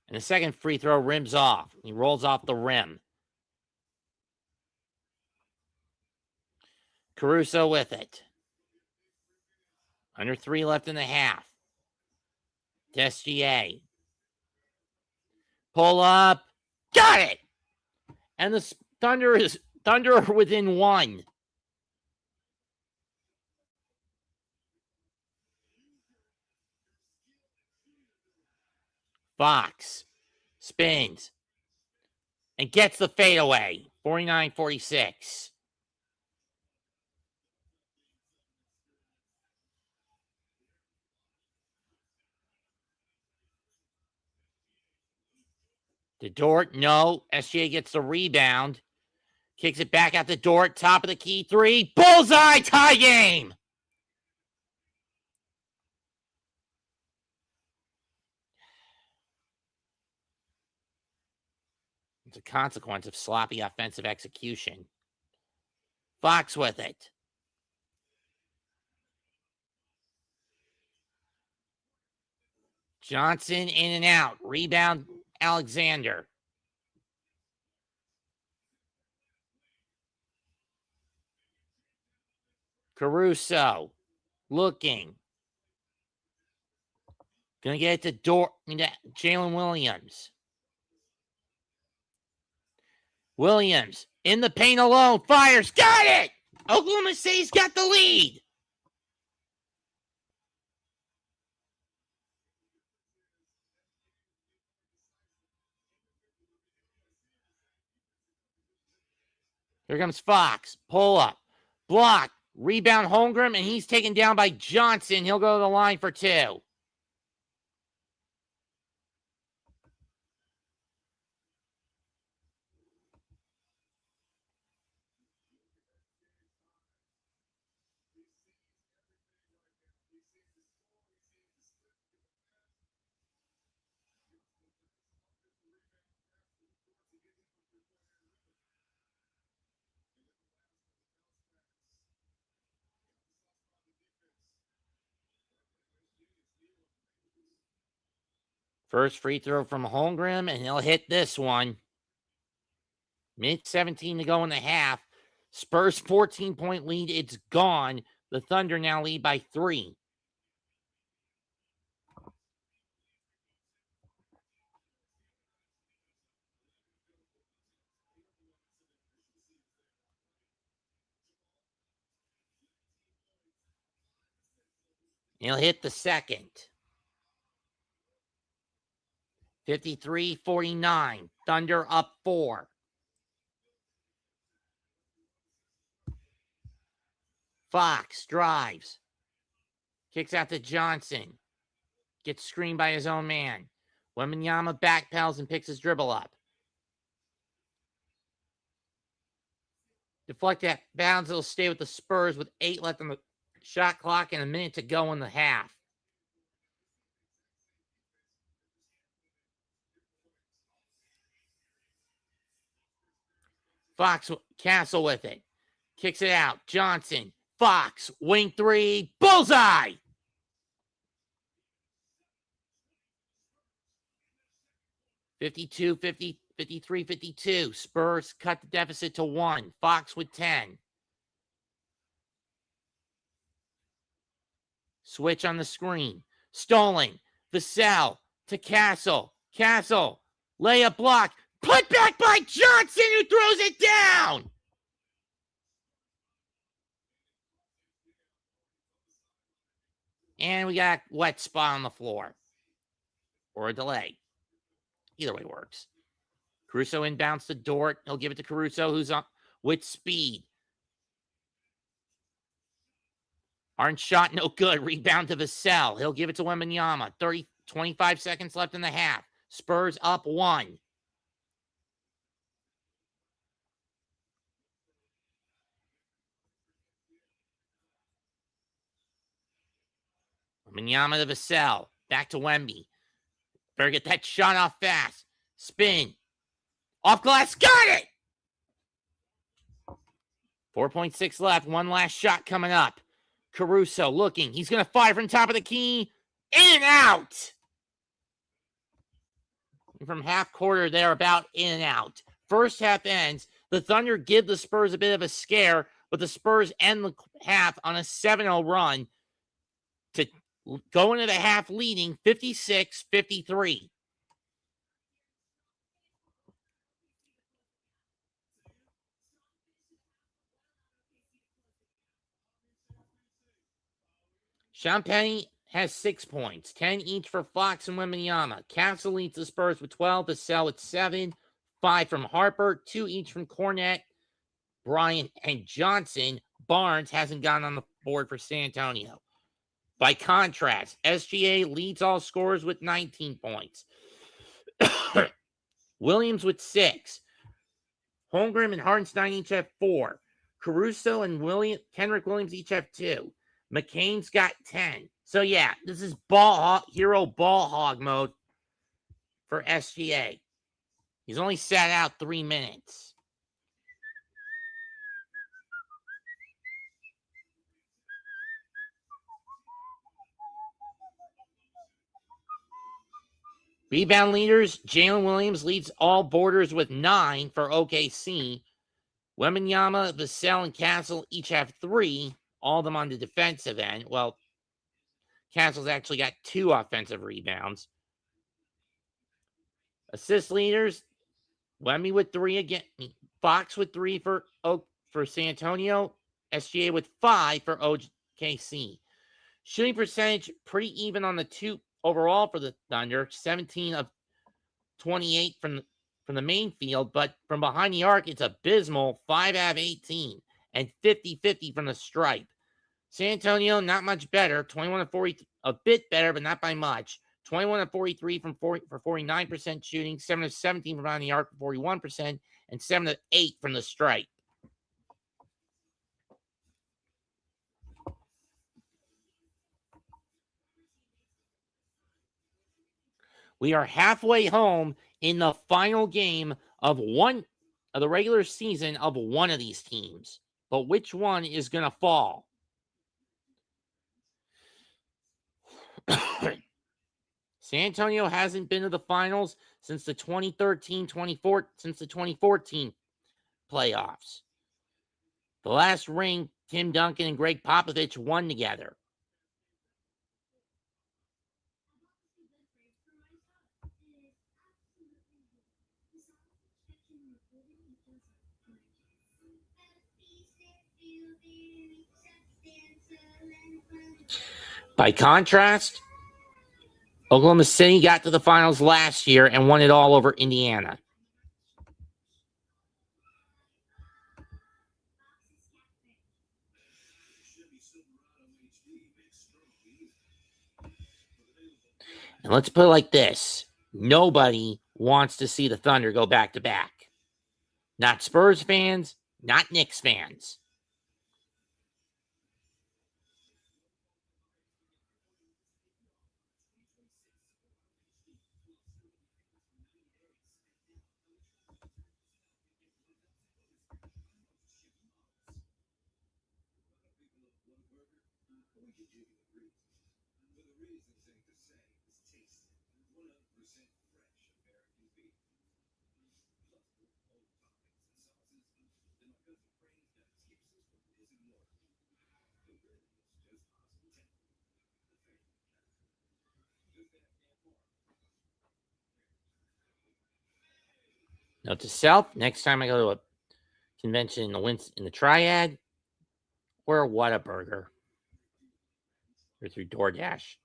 And the second free throw rims off. He rolls off the rim. Caruso with it. Under 3 left in the half. SGA. Pull up. Got it! And the Thunder are within 1. Fox spins and gets the fadeaway. 49-46. The Dort, no. SGA gets the rebound. Kicks it back out the Dort. Top of the key 3. Bullseye, tie game. It's a consequence of sloppy offensive execution. Fox with it. Johnson in and out. Rebound, Alexander. Caruso looking. Gonna get it to Jalen Williams. Williams in the paint alone. Fires. Got it! Oklahoma City's got the lead. Here comes Fox. Pull up. Block. Rebound Holmgren, and he's taken down by Johnson. He'll go to the line for 2. First free throw from Holmgren, and he'll hit this one. Minute 17 to go in the half. Spurs 14-point lead. It's gone. The Thunder now lead by 3. He'll hit the second. 53-49. Thunder up 4. Fox drives. Kicks out to Johnson. Gets screened by his own man. Wembenyama backpedals and picks his dribble up. Deflect that bounds. It'll stay with the Spurs with 8 left on the shot clock and a minute to go in the half. Fox Castle with it. Kicks it out. Johnson. Fox. Wing 3. Bullseye! (52-50, 53-52). Spurs cut the deficit to 1. Fox with 10. Switch on the screen. Stolen. Vassell to Castle. Castle. Layup block. Put back by Johnson, who throws it down. And we got a wet spot on the floor. Or a delay. Either way works. Caruso inbounds to Dort. He'll give it to Caruso, who's up with speed. Aren't shot, no good. Rebound to Vassell. He'll give it to Wembenyama. 25 seconds left in the half. Spurs up 1. Wembenyama to Vassell. Back to Wemby. Better get that shot off fast. Spin. Off glass. Got it! 4.6 left. One last shot coming up. Caruso looking. He's going to fire from top of the key. In and out. From half quarter, they're about in and out. First half ends. The Thunder give the Spurs a bit of a scare, but the Spurs end the half on a 7-0 run to go into the half leading 56-53. Champagny has 6 points, 10 each for Fox and Wembenyama. Castle leads the Spurs with 12, Vassell with 7, 5 from Harper, 2 each from Cornette, Bryant, and Johnson. Barnes hasn't gotten on the board for San Antonio. By contrast, SGA leads all scorers with 19 points. Williams with 6. Holmgren and Hartenstein each have 4. Caruso and Kenrick Williams each have 2. McCain's got 10. So, yeah, this is hero ball hog mode for SGA. He's only sat out 3 minutes. Rebound leaders, Jalen Williams leads all boarders with 9 for OKC. Wembenyama, Vassell, and Castle each have 3. All of them on the defensive end. Well, Castle's actually got 2 offensive rebounds. Assist leaders, Wemby with 3 again. Fox with 3 for San Antonio. SGA with 5 for OKC. Shooting percentage pretty even on the two overall for the Thunder. 17 of 28 from the main field, but from behind the arc, it's abysmal. 5 out of 18 and 50-50 from the stripe. San Antonio, not much better. 21 of 40, a bit better, but not by much. 21 of 43 for 49% shooting. 7 of 17 from behind the arc for 41%, and 7 of 8 from the stripe. We are halfway home in the final game of the regular season of one of these teams. But which one is going to fall? San Antonio hasn't been to the finals since the 2014 playoffs. The last ring Tim Duncan and Greg Popovich won together. By contrast, Oklahoma City got to the finals last year and won it all over Indiana. And let's put it like this. Nobody wants to see the Thunder go back-to-back. Not Spurs fans, not Knicks fans. Note to self, next time I go to a convention in the Triad, order Whataburger. Or through DoorDash.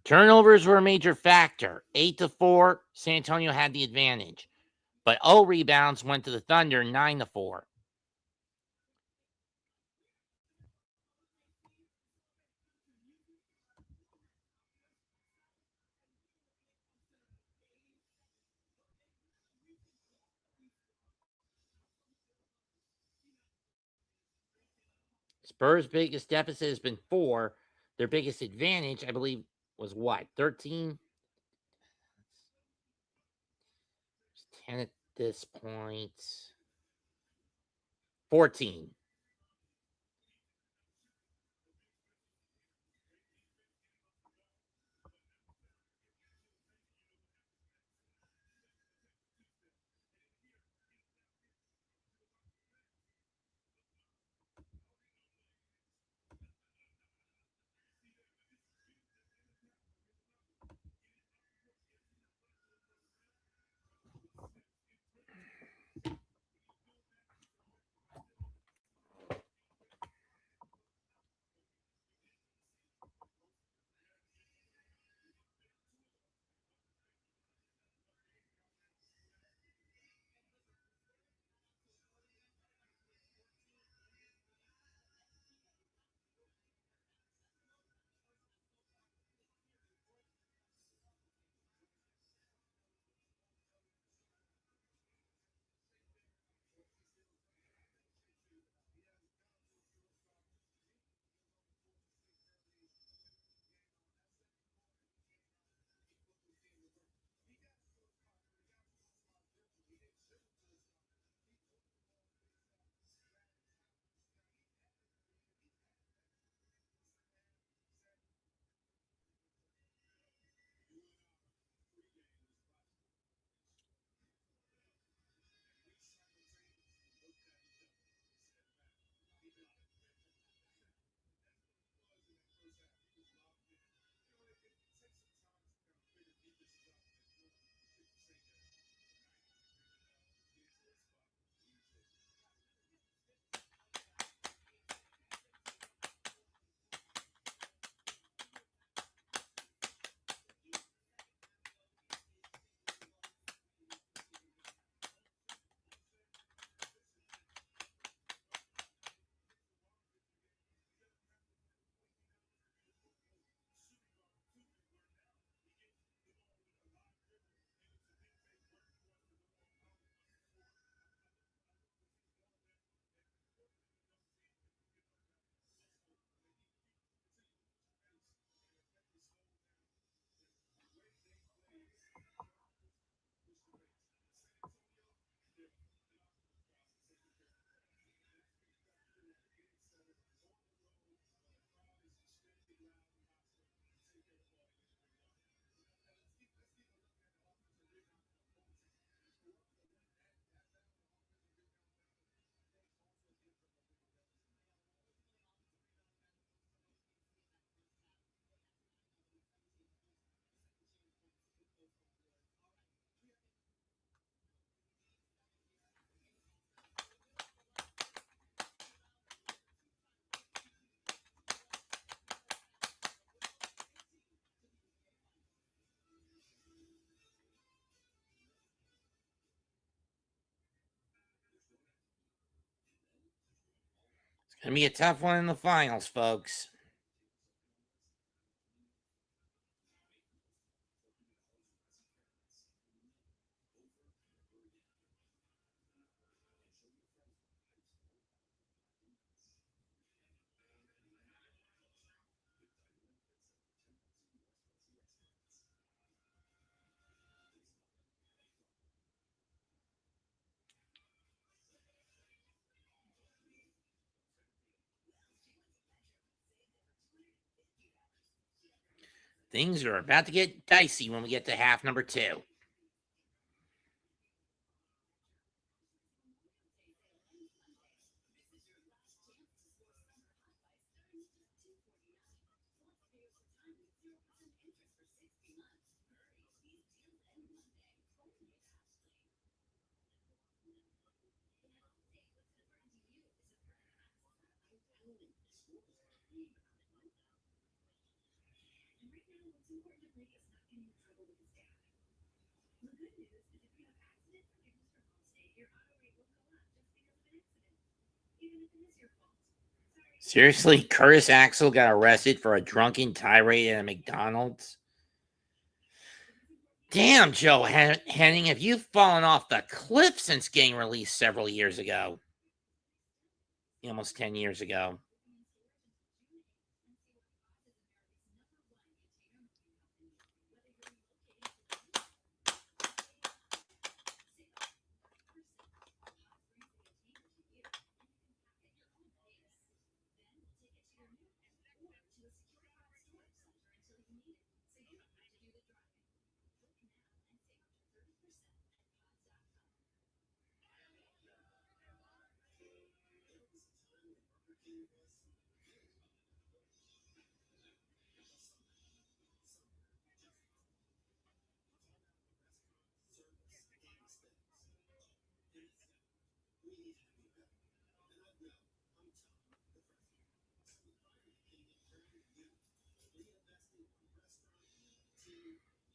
Turnovers were a major factor. 8-4, San Antonio had the advantage. But 0 rebounds went to the Thunder, 9-4. Spurs' biggest deficit has been 4. Their biggest advantage, I believe, was what? 13? 10 at this point. 14. Gonna be a tough one in the finals, folks. Things are about to get dicey when we get to half number 2. Seriously, Curtis Axel got arrested for a drunken tirade at a McDonald's? Damn, Joe Henning, have you fallen off the cliff since getting released several years ago? Almost 10 years ago.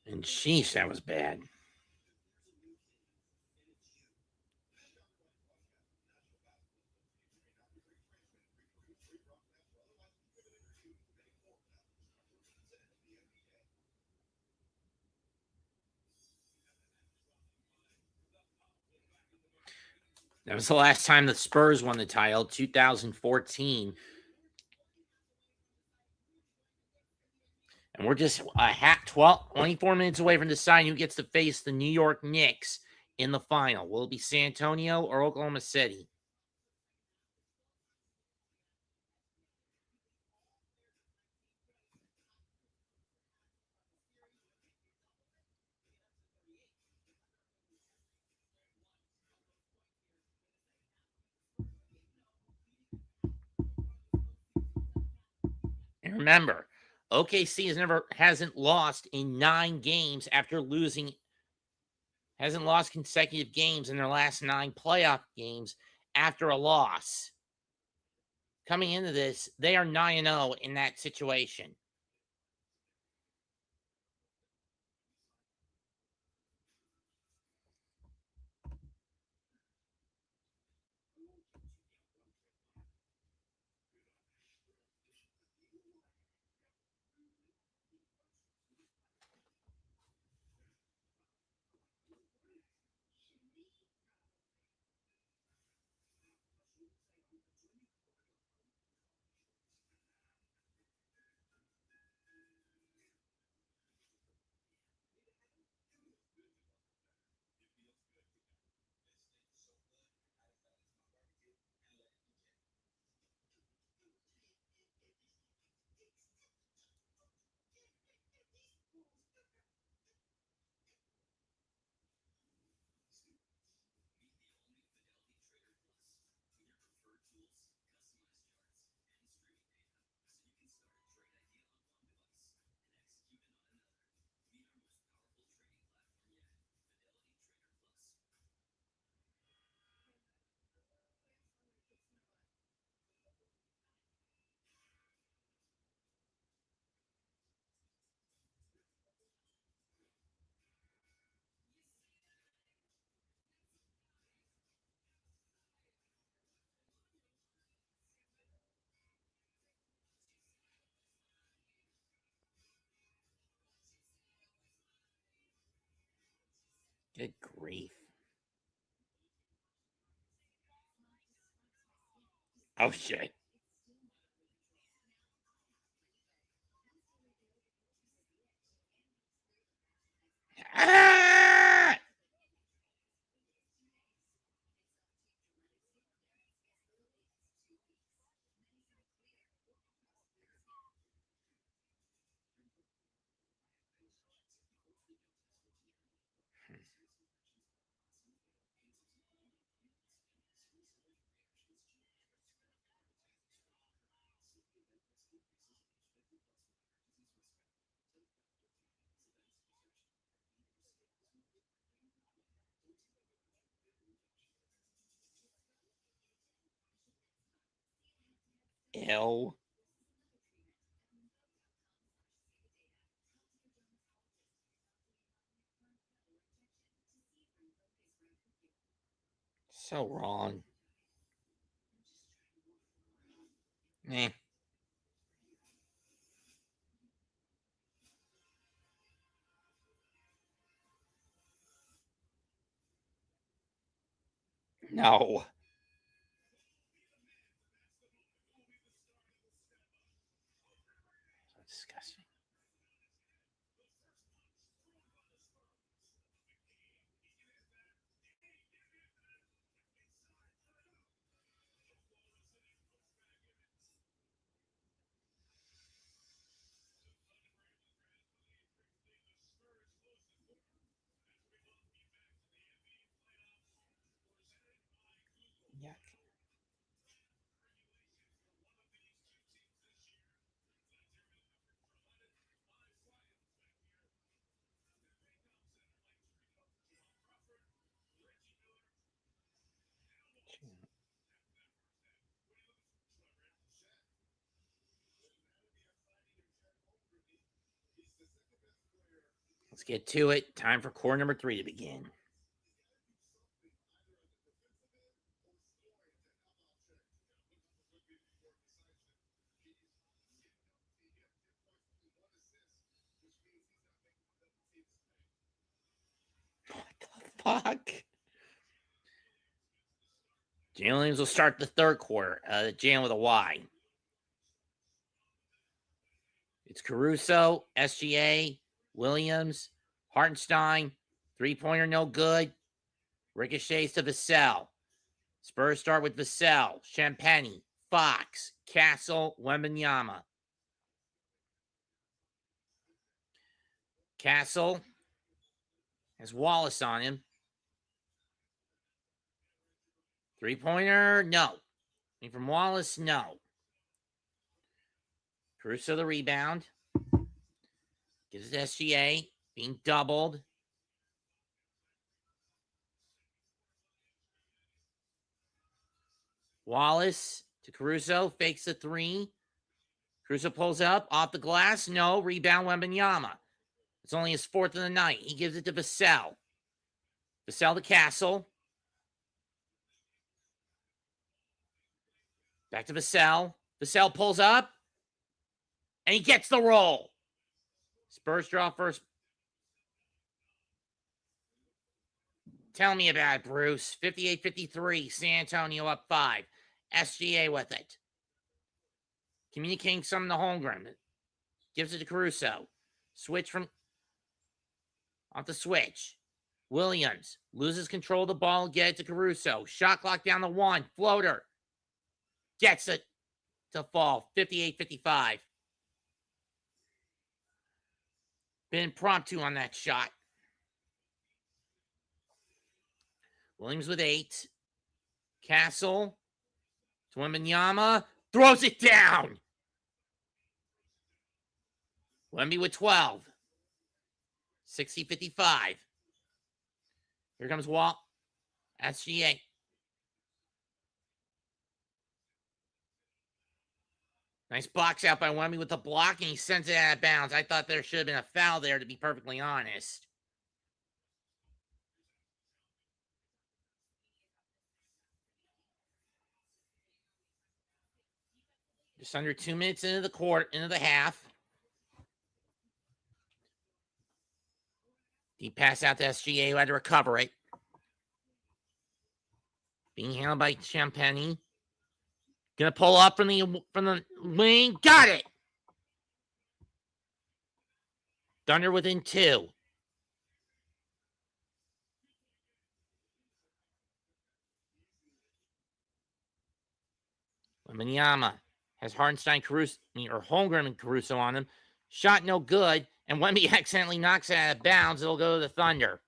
And sheesh, that was bad. That was the last time the Spurs won the title, 2014. And we're just 24 minutes away from deciding who gets to face the New York Knicks in the final. Will it be San Antonio or Oklahoma City? And remember, OKC hasn't lost in 9 games after losing, hasn't lost consecutive games in their last 9 playoff games after a loss. Coming into this, they are 9-0 in that situation. Good grief. Oh, shit. Ah! Ew. So wrong. Eh. No. So disgusting. Yuck. Let's get to it. Time for core number 3 to begin. What the fuck? Jalen Williams will start the third quarter. Jalen with a Y. It's Caruso, SGA, Williams, Hartenstein. 3-pointer, no good. Ricochets to Vassell. Spurs start with Vassell, Champagny, Fox, Castle, Wembanyama. Castle has Wallace on him. 3-pointer, no. From Wallace, no. Caruso the rebound. Gives it to SGA. Being doubled. Wallace to Caruso. Fakes the 3. Caruso pulls up. Off the glass. No. Rebound Wembanyama. It's only his 4th of the night. He gives it to Vassell. Vassell to Castle. Back to Vassell. Vassell pulls up. And he gets the roll. Spurs draw first. Tell me about it, Bruce. 58-53. San Antonio up 5. SGA with it. Communicating some to Holmgren. Gives it to Caruso. Switch from... Off the switch. Williams loses control of the ball. Get it to Caruso. Shot clock down to 1. Floater. Gets it to fall. 58-55. Been impromptu on that shot. Williams with 8. Castle to Wembanyama. Throws it down. Wemby with 12. 60-55. Here comes Walt. SGA. Nice box out by Wemby with the block, and he sends it out of bounds. I thought there should have been a foul there, to be perfectly honest. Just under 2 minutes into the half. Deep pass out to SGA, who had to recover it. Being handled by Champagny. Gonna pull up from the wing. Got it! Thunder within 2. Wembanyama has Hartenstein, Caruso, or Holmgren and Caruso on him. Shot no good, and Wemby accidentally knocks it out of bounds. It'll go to the Thunder.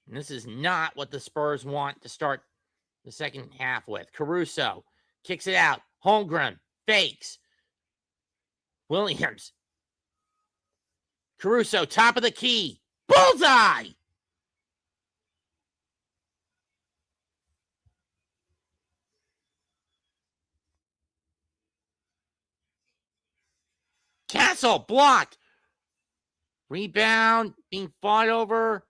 And this is not what the Spurs want to start the second half with. Caruso kicks it out. Holmgren fakes. Williams. Caruso, top of the key. Bullseye! Castle blocked. Rebound being fought over.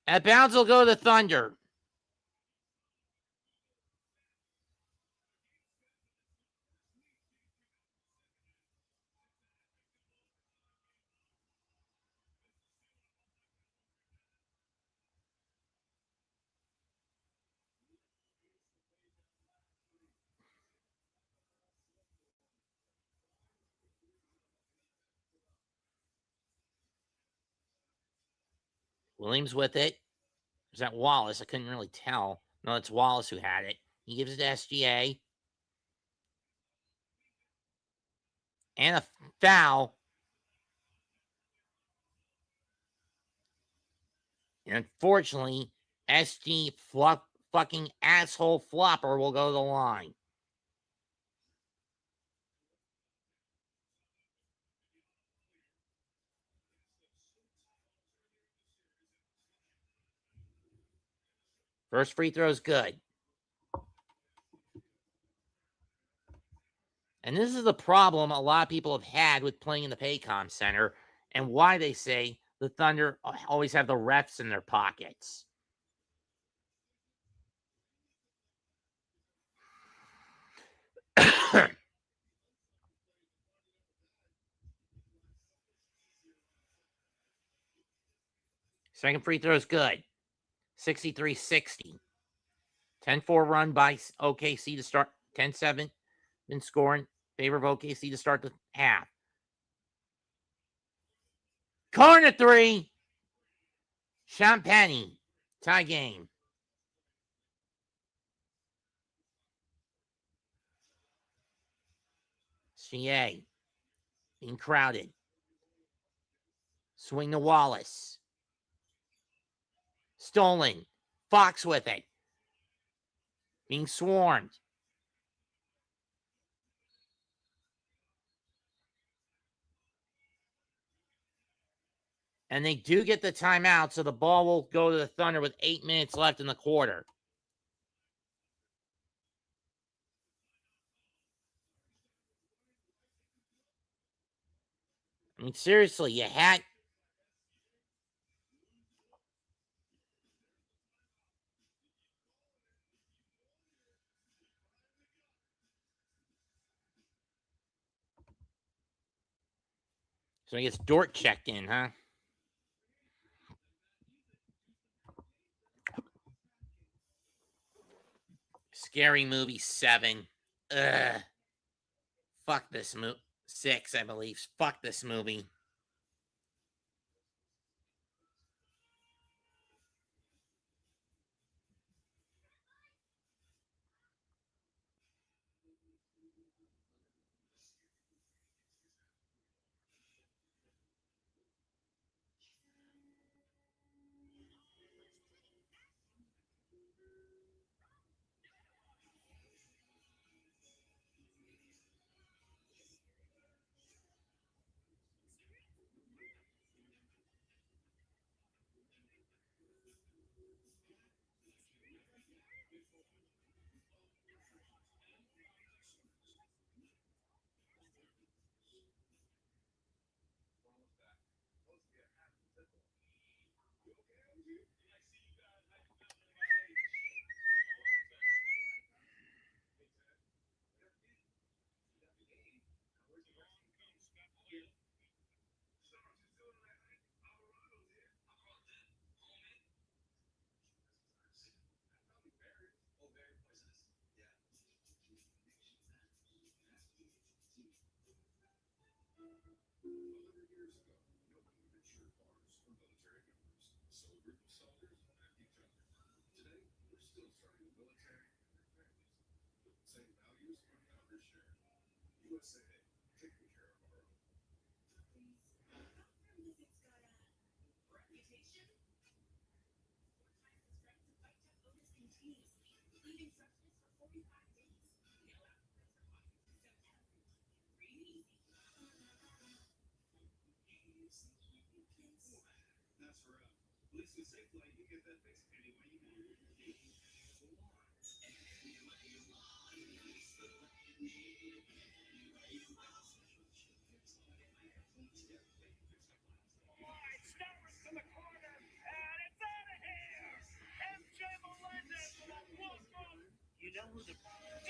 At bounds will go to the Thunder. Williams with it. Is that Wallace? I couldn't really tell. No, it's Wallace who had it. He gives it to SGA. And a foul. And unfortunately, SG fucking asshole flopper will go to the line. First free throw is good. And this is the problem a lot of people have had with playing in the Paycom Center, and why they say the Thunder always have the refs in their pockets. Second free throw is good. 63-60. 10-4 run by OKC to start. 10-7 been scoring in favor of OKC to start the half. Corner 3. Champagny. Tie game. CA. Being crowded. Swing to Wallace. Stolen. Fox with it. Being swarmed. And they do get the timeout, so the ball will go to the Thunder with 8 minutes left in the quarter. I mean, seriously, you had... So I guess Dort checked in, huh? Scary Movie 7. Ugh. Fuck this movie. 6, I believe. Fuck this movie. for sure. USA, taking care of our own. Reputation? Leaving substance for 45 days. That's rough. At least with Safe Flight, you get that fixed any way you want. Wide, Stowers to the corner, and it's out of here. MJ Melendez with a walk-off. You know who the post.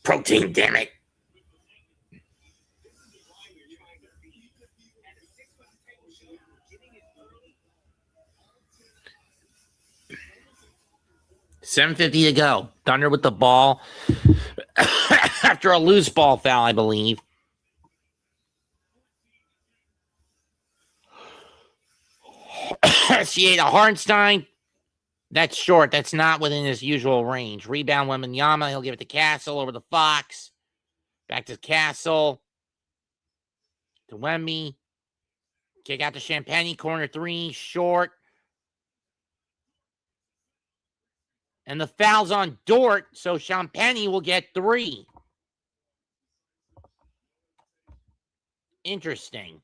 Protein, damn it. $7:50 to go. Thunder with the ball after a loose ball foul, I believe. SGA to Hartenstein. That's short. That's not within his usual range. Rebound, Wembanyama. He'll give it to Castle over the Fox. Back to Castle. To Wemby. Kick out to Champagne. Corner three. Short. And the foul's on Dort, so Champagne will get 3. Interesting.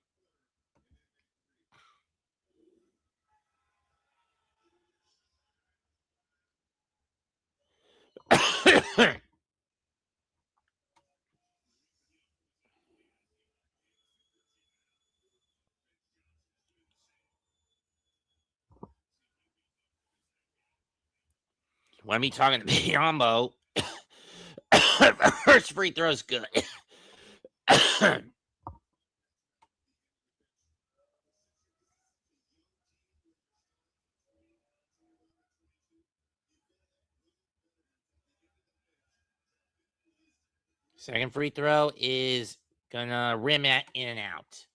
Wemby talking to Biombo. First free throw's good. Second free throw is gonna rim it in and out.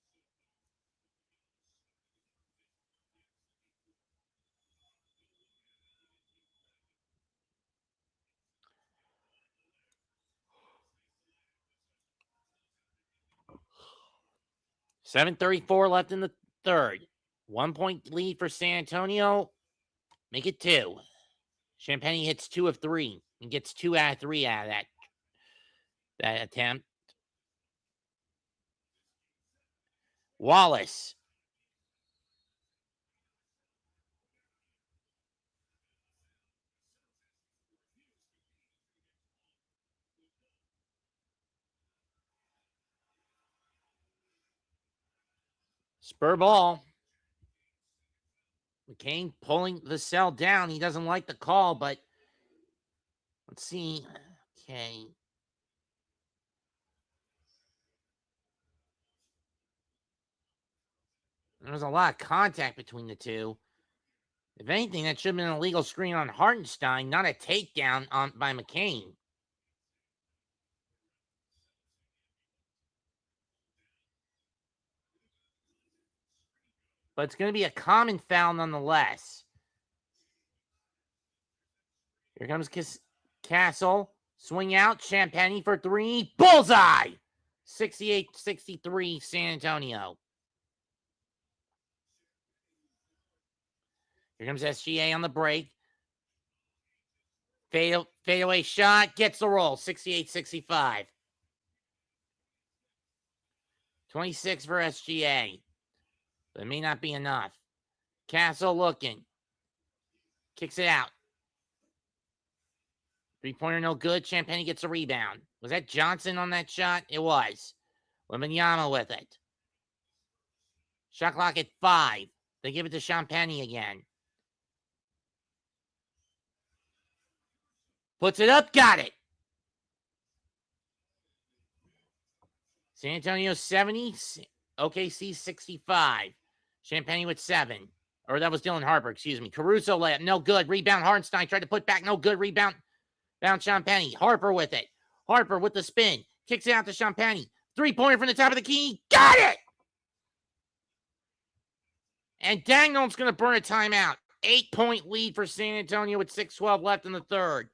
$7:34 left in the third. 1 point lead for San Antonio. Make it 2. Champagne hits 2 of 3 and gets 2 out of 3 out of that attempt. Wallace. Spur ball. McCain pulling the cell down. He doesn't like the call, but let's see. Okay. There was a lot of contact between the two. If anything, that should have been an illegal screen on Hartenstein, not a takedown by McCain. But it's going to be a common foul nonetheless. Here comes Castle. Swing out. Champagne for 3. Bullseye! 68-63 San Antonio. Here comes SGA on the break. Fadeaway shot. Gets the roll. 68-65. 26 for SGA. But it may not be enough. Castle looking. Kicks it out. Three-pointer no good. Champagny gets a rebound. Was that Johnson on that shot? It was. Wemby with it. Shot clock at 5. They give it to Champagny again. Puts it up. Got it. San Antonio 70. OKC 65. Champagny with 7. Or that was Dylan Harper, excuse me. Caruso layup. No good. Rebound. Hartenstein tried to put back. No good. Rebound. Bound Champagny. Harper with it. Harper with the spin. Kicks it out to Champagny. Three-pointer from the top of the key. Got it! And Dangle's going to burn a timeout. 8-point lead for San Antonio with 6:12 left in the third.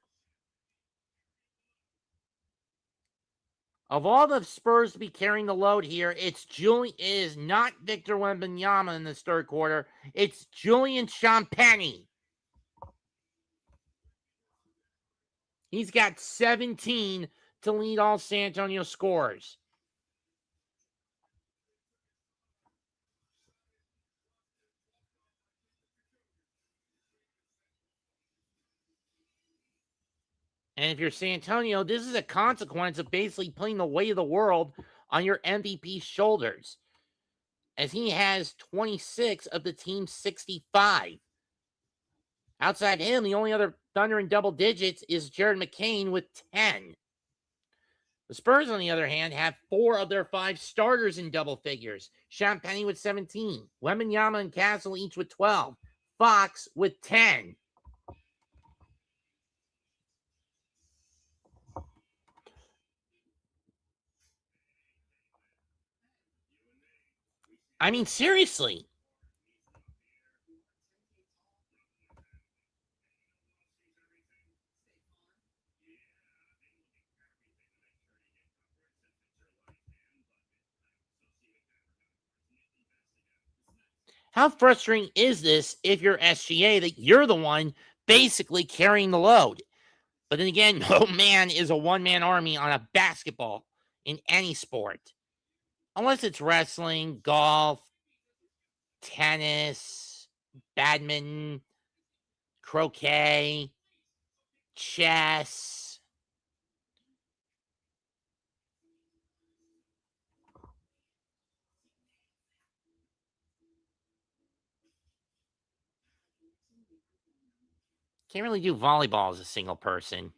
Of all the Spurs to be carrying the load here, it is not Victor Wembanyama in this third quarter. It's Julian Champagny. He's got 17 to lead all San Antonio scorers. And if you're San Antonio, this is a consequence of basically putting the weight of the world on your MVP's shoulders, as he has 26 of the team's 65. Outside him, the only other Thunder in double digits is Jared McCain with 10. The Spurs, on the other hand, have 4 of their 5 starters in double figures. Champagny with 17. Wembanyama and Castle each with 12. Fox with 10. I mean, seriously. How frustrating is this if you're SGA that you're the one basically carrying the load? But then again, no man is a one-man army on a basketball in any sport. Unless it's wrestling, golf, tennis, badminton, croquet, chess. Can't really do volleyball as a single person.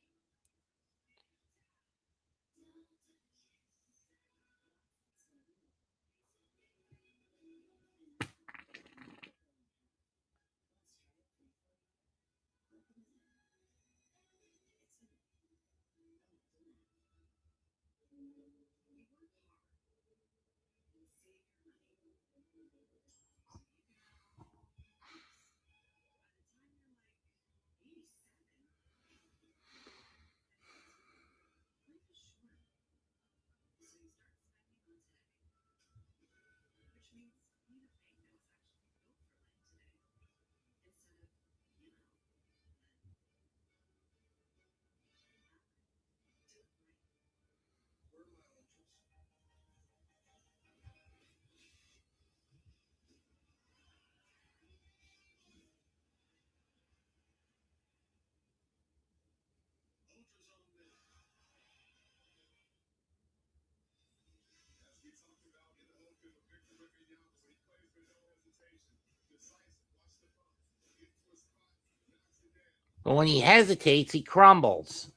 But when he hesitates, he crumbles.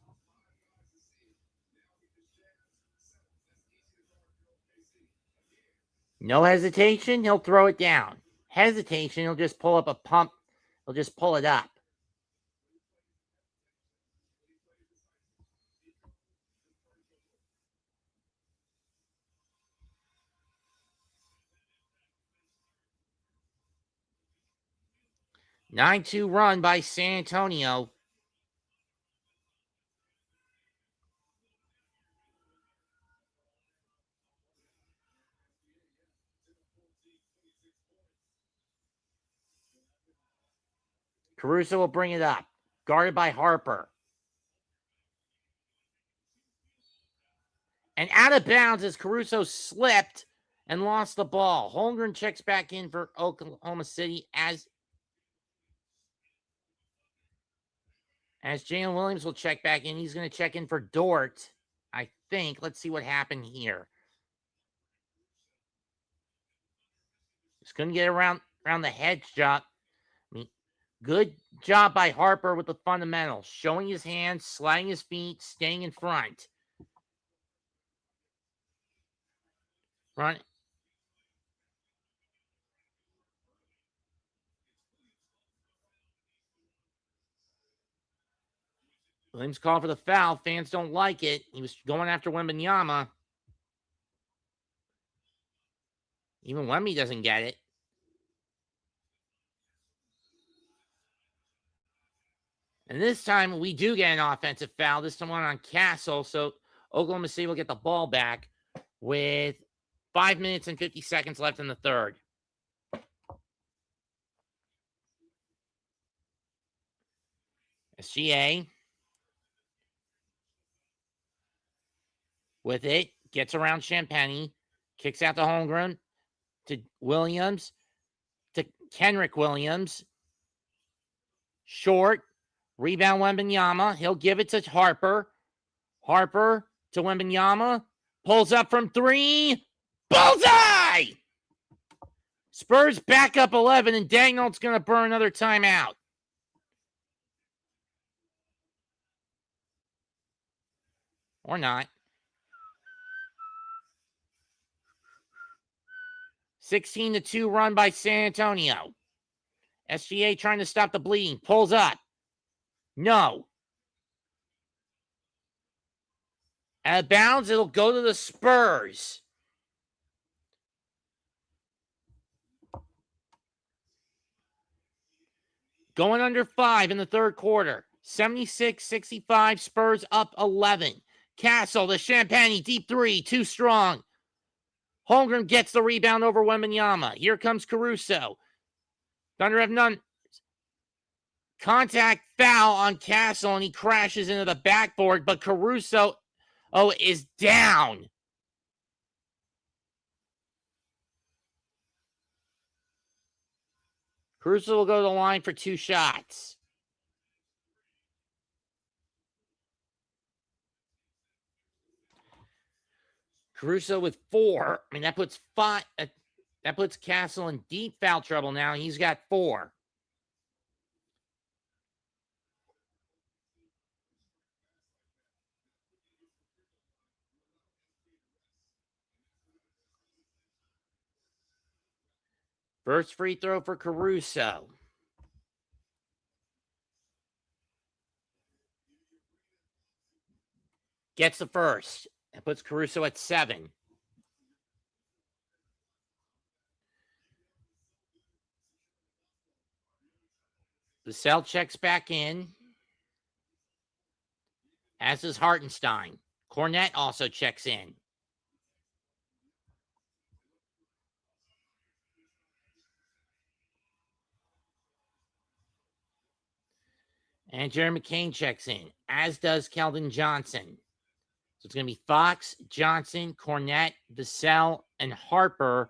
No hesitation, he'll throw it down. Hesitation, he'll just pull up a pump. He'll just pull it up. Nine 2 run by San Antonio. Caruso will bring it up. Guarded by Harper. And out of bounds as Caruso slipped and lost the ball. Holmgren checks back in for Oklahoma City as Jalen Williams will check back in. He's going to check in for Dort, I think. Let's see what happened here. Just couldn't get around the head shot. Good job by Harper with the fundamentals. Showing his hands, sliding his feet, staying in front. Run. Williams called for the foul. Fans don't like it. He was going after Wembanyama. Even Wemby doesn't get it. And this time we do get an offensive foul. This time on Castle. So Oklahoma City will get the ball back with 5 minutes and 50 seconds left in the third. SGA with it. Gets around Champagny. Kicks out to Holmgren. To Williams. To Kenrick Williams. Short. Rebound Wembanyama. He'll give it to Harper. Harper to Wembanyama. Pulls up from three. Bullseye! Spurs back up 11, and Dagnall's going to burn another timeout. Or not. 16-2 run by San Antonio. SGA trying to stop the bleeding. Pulls up. No. Out of bounds, it'll go to the Spurs. Going under 5 in the third quarter. 76-65, Spurs up 11. Castle, the Champagny, deep three, too strong. Holmgren gets the rebound over Wembanyama. Here comes Caruso. Thunder have none. Contact foul on Castle, and he crashes into the backboard, but Caruso is down. Caruso will go to the line for 2 shots. Caruso with 4. I mean, that puts 5. That puts Castle in deep foul trouble now. He's got 4. First free throw for Caruso. Gets the first. That puts Caruso at 7. Vassell checks back in. As does Hartenstein. Cornette also checks in. And Jerry McCain checks in, as does Keldon Johnson. So it's going to be Fox, Johnson, Cornette, Vassell, and Harper.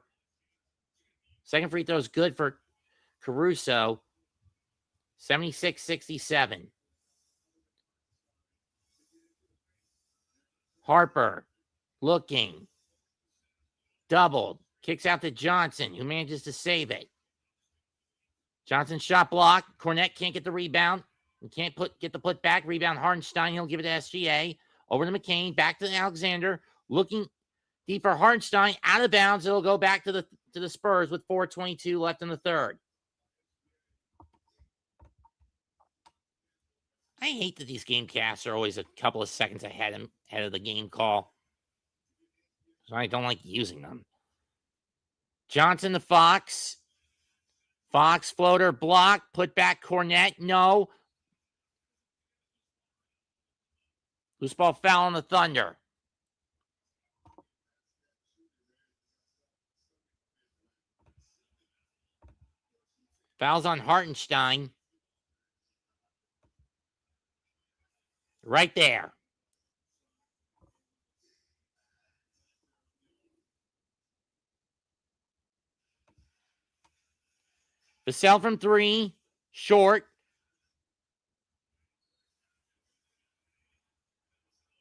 Second free throw is good for Caruso. 76-67. Harper looking. Doubled. Kicks out to Johnson, who manages to save it. Johnson shot block. Cornette can't get the rebound. He can't get the put back. Rebound Hartenstein. He'll give it to SGA. Over to McCain. Back to Alexander. Looking deep for Hartenstein. Out of bounds. It'll go back to the Spurs with 4:22 left in the third. I hate that these game casts are always a couple of seconds ahead of the game call. So I don't like using them. Johnson to Fox. Fox floater block. Put back Cornette. No. Loose ball foul on the Thunder. Fouls on Hartenstein. Right there. Vassell from 3. Short.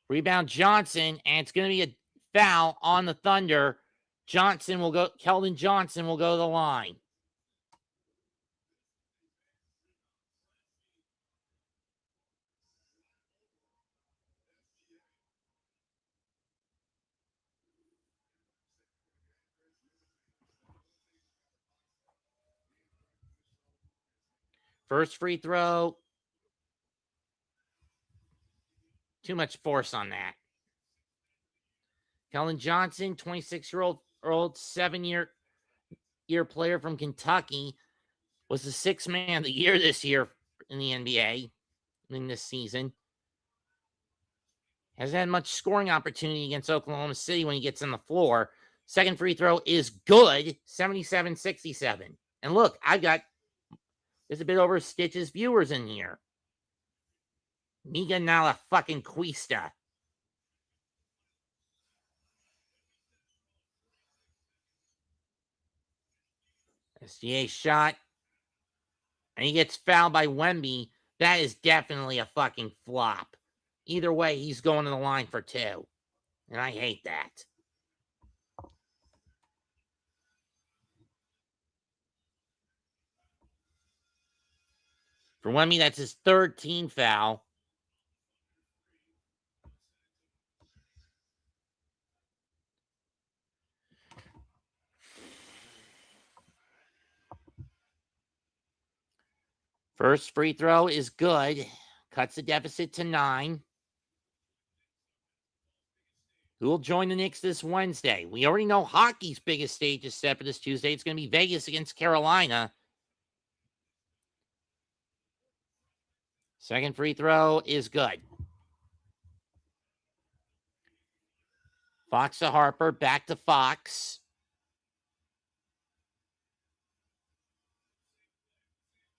Rebound Johnson, and it's going to be a foul on the Thunder. Keldon Johnson will go to the line. First free throw. Too much force on that. Keldon Johnson, 26-year-old, 7-year player from Kentucky, was the 6th man of the year this year in the NBA in this season. Hasn't had much scoring opportunity against Oklahoma City when he gets on the floor. Second free throw is good, 77-67. And look, there's a bit over Stitch's viewers in here. Miga Nala fucking Quista. SGA shot. And he gets fouled by Wemby. That is definitely a fucking flop. Either way, he's going to the line for 2. And I hate that. For Wemby, that's his 3rd team foul. First free throw is good. Cuts the deficit to 9. Who will join the Knicks this Wednesday? We already know hockey's biggest stage is set for this Tuesday. It's going to be Vegas against Carolina. Second free throw is good. Fox to Harper, back to Fox.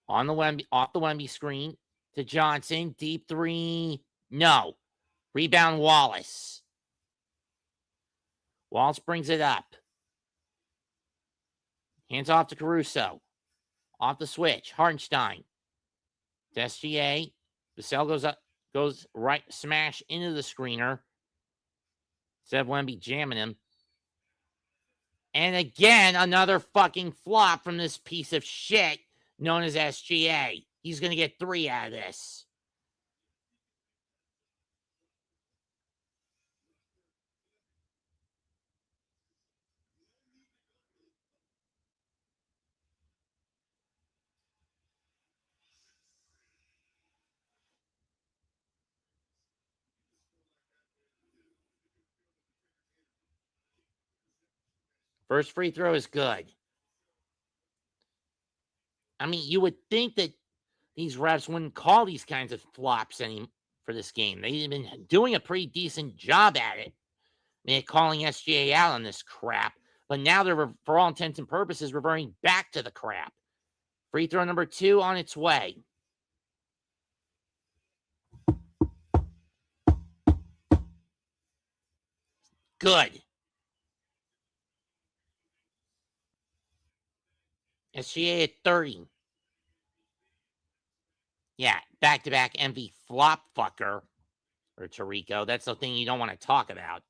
Off the Wemby screen to Johnson. Deep 3. No. Rebound Wallace. Wallace brings it up. Hands off to Caruso. Off the switch. Hartenstein. To SGA. Vassell goes right smash into the screener. Instead of Wemby jamming him. And again, another fucking flop from this piece of shit known as SGA. He's going to get 3 out of this. First free throw is good. I mean, you would think that these refs wouldn't call these kinds of flops for this game. They've been doing a pretty decent job at it. I mean, calling SGA out on this crap. But now they're, for all intents and purposes, reverting back to the crap. Free throw number 2 on its way. Good. SGA at 30. Yeah, back-to-back MV flop fucker. Or Tarico. That's the thing you don't want to talk about.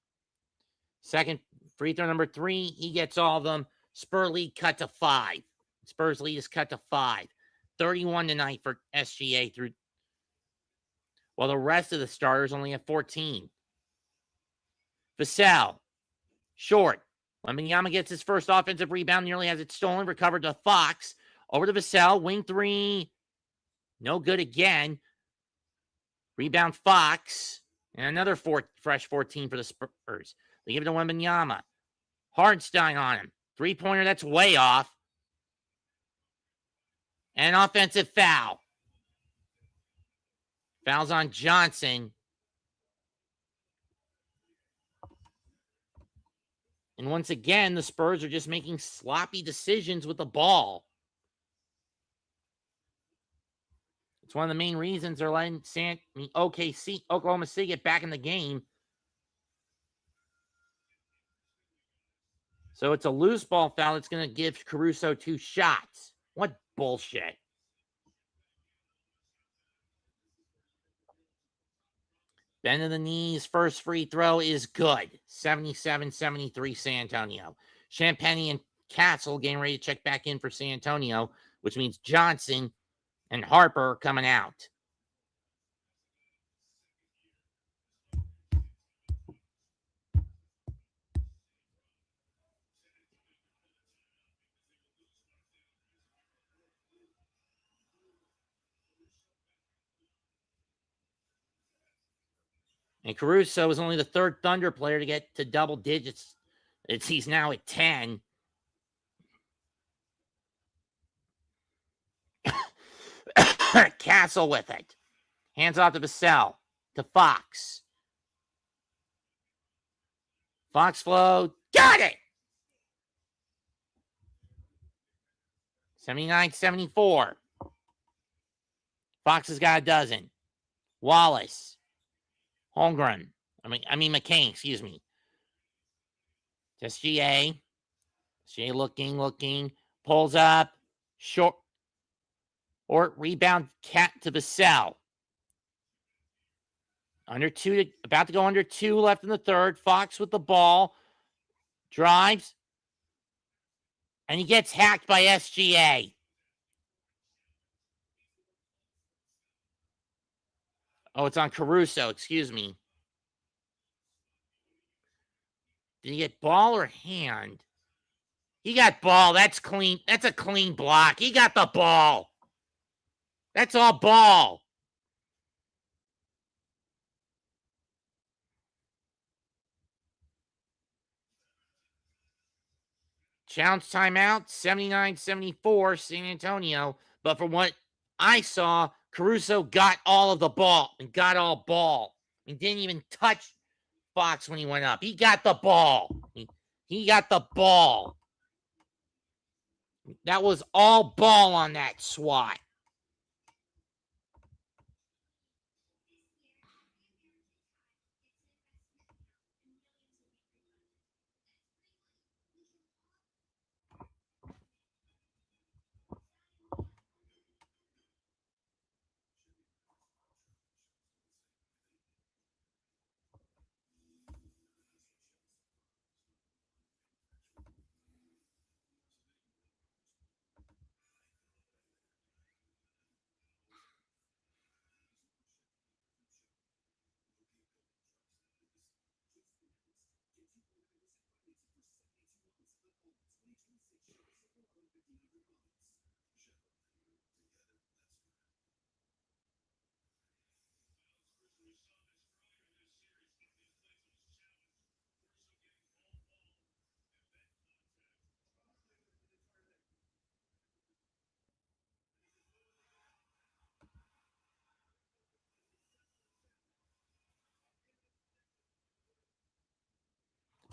Second free throw number 3. He gets all of them. Spurs lead cut to 5. Spurs lead is cut to 5. 31 tonight for SGA through. While the rest of the starters only have 14. Vassell. Short. Wembanyama gets his first offensive rebound. Nearly has it stolen. Recovered to Fox. Over to Vassell. Wing 3. No good again. Rebound Fox. And another fresh 14 for the Spurs. They give it to Wembanyama. Hartenstein on him. 3-pointer, that's way off. And an offensive foul. Fouls on Johnson. And once again, the Spurs are just making sloppy decisions with the ball. It's one of the main reasons they're letting OKC, Oklahoma City, get back in the game. So it's a loose ball foul that's going to give Caruso 2 shots. What bullshit. Bend of the knees, first free throw is good. 77-73 San Antonio. Champagny and Castle getting ready to check back in for San Antonio, which means Johnson and Harper are coming out. And Caruso is only the third Thunder player to get to double digits. He's now at 10. Castle with it. Hands off to Vassell. To Fox. Fox flow. Got it! 79-74. Fox has got a dozen. Wallace. Holmgren. I mean McCain, excuse me. SGA. SGA looking. Pulls up. Short. Or rebound cat to Vassell. About to go under 2 left in the third. Fox with the ball. Drives. And he gets hacked by SGA. Oh, it's on Caruso. Excuse me. Did he get ball or hand? He got ball. That's clean. That's a clean block. He got the ball. That's all ball. Challenge timeout, 79-74, San Antonio. But from what I saw, Caruso got all of the ball and got all ball. He didn't even touch Fox when he went up. He got the ball. He got the ball. That was all ball on that swat.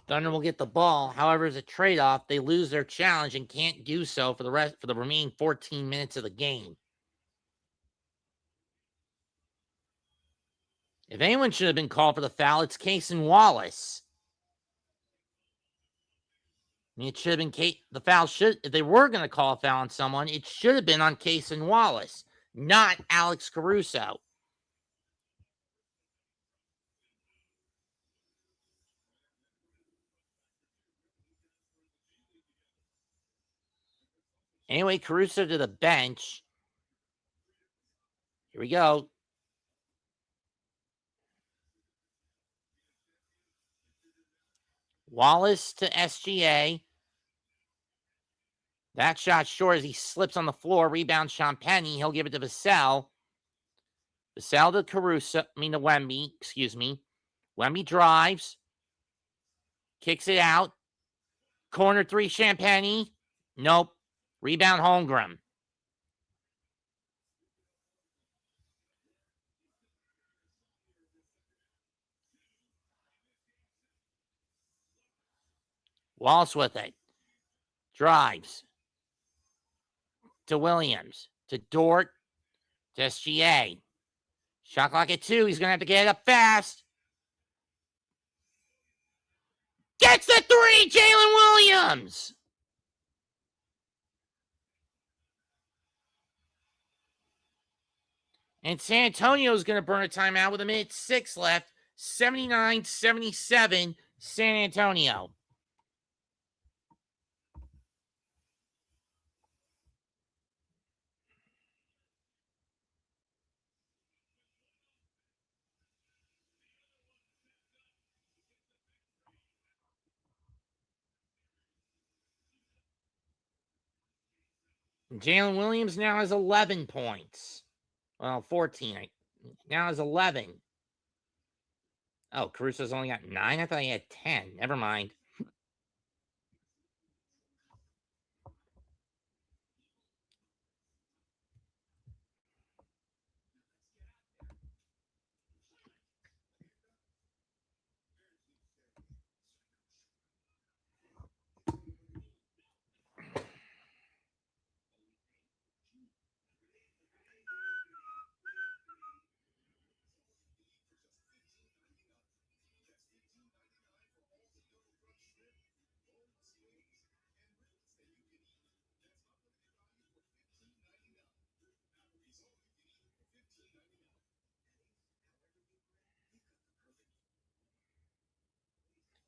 Thunder will get the ball. However, as a trade-off, they lose their challenge and can't do so for the remaining 14 minutes of the game. If anyone should have been called for the foul, it's Case and Wallace. I mean, it should have been the foul should, if they were going to call a foul on someone, it should have been on Case and Wallace, not Alex Caruso. Anyway, Caruso to the bench. Here we go. Wallace to SGA. That shot short as he slips on the floor. Rebound Champagny. He'll give it to Vassell. Vassell to Wemby. Excuse me. Wemby drives. Kicks it out. Corner 3, Champagny. Nope. Rebound Holmgren. Wallace with it. Drives. To Williams. To Dort. Just GA. Shot clock at 2. He's going to have to get it up fast. Gets the 3, Jalen Williams. And San Antonio is going to burn a timeout with 1:06 left. 79-77, San Antonio. Jalen Williams now has 11 points. Well, 14. Now has 11. Oh, Caruso's only got 9? I thought he had 10. Never mind.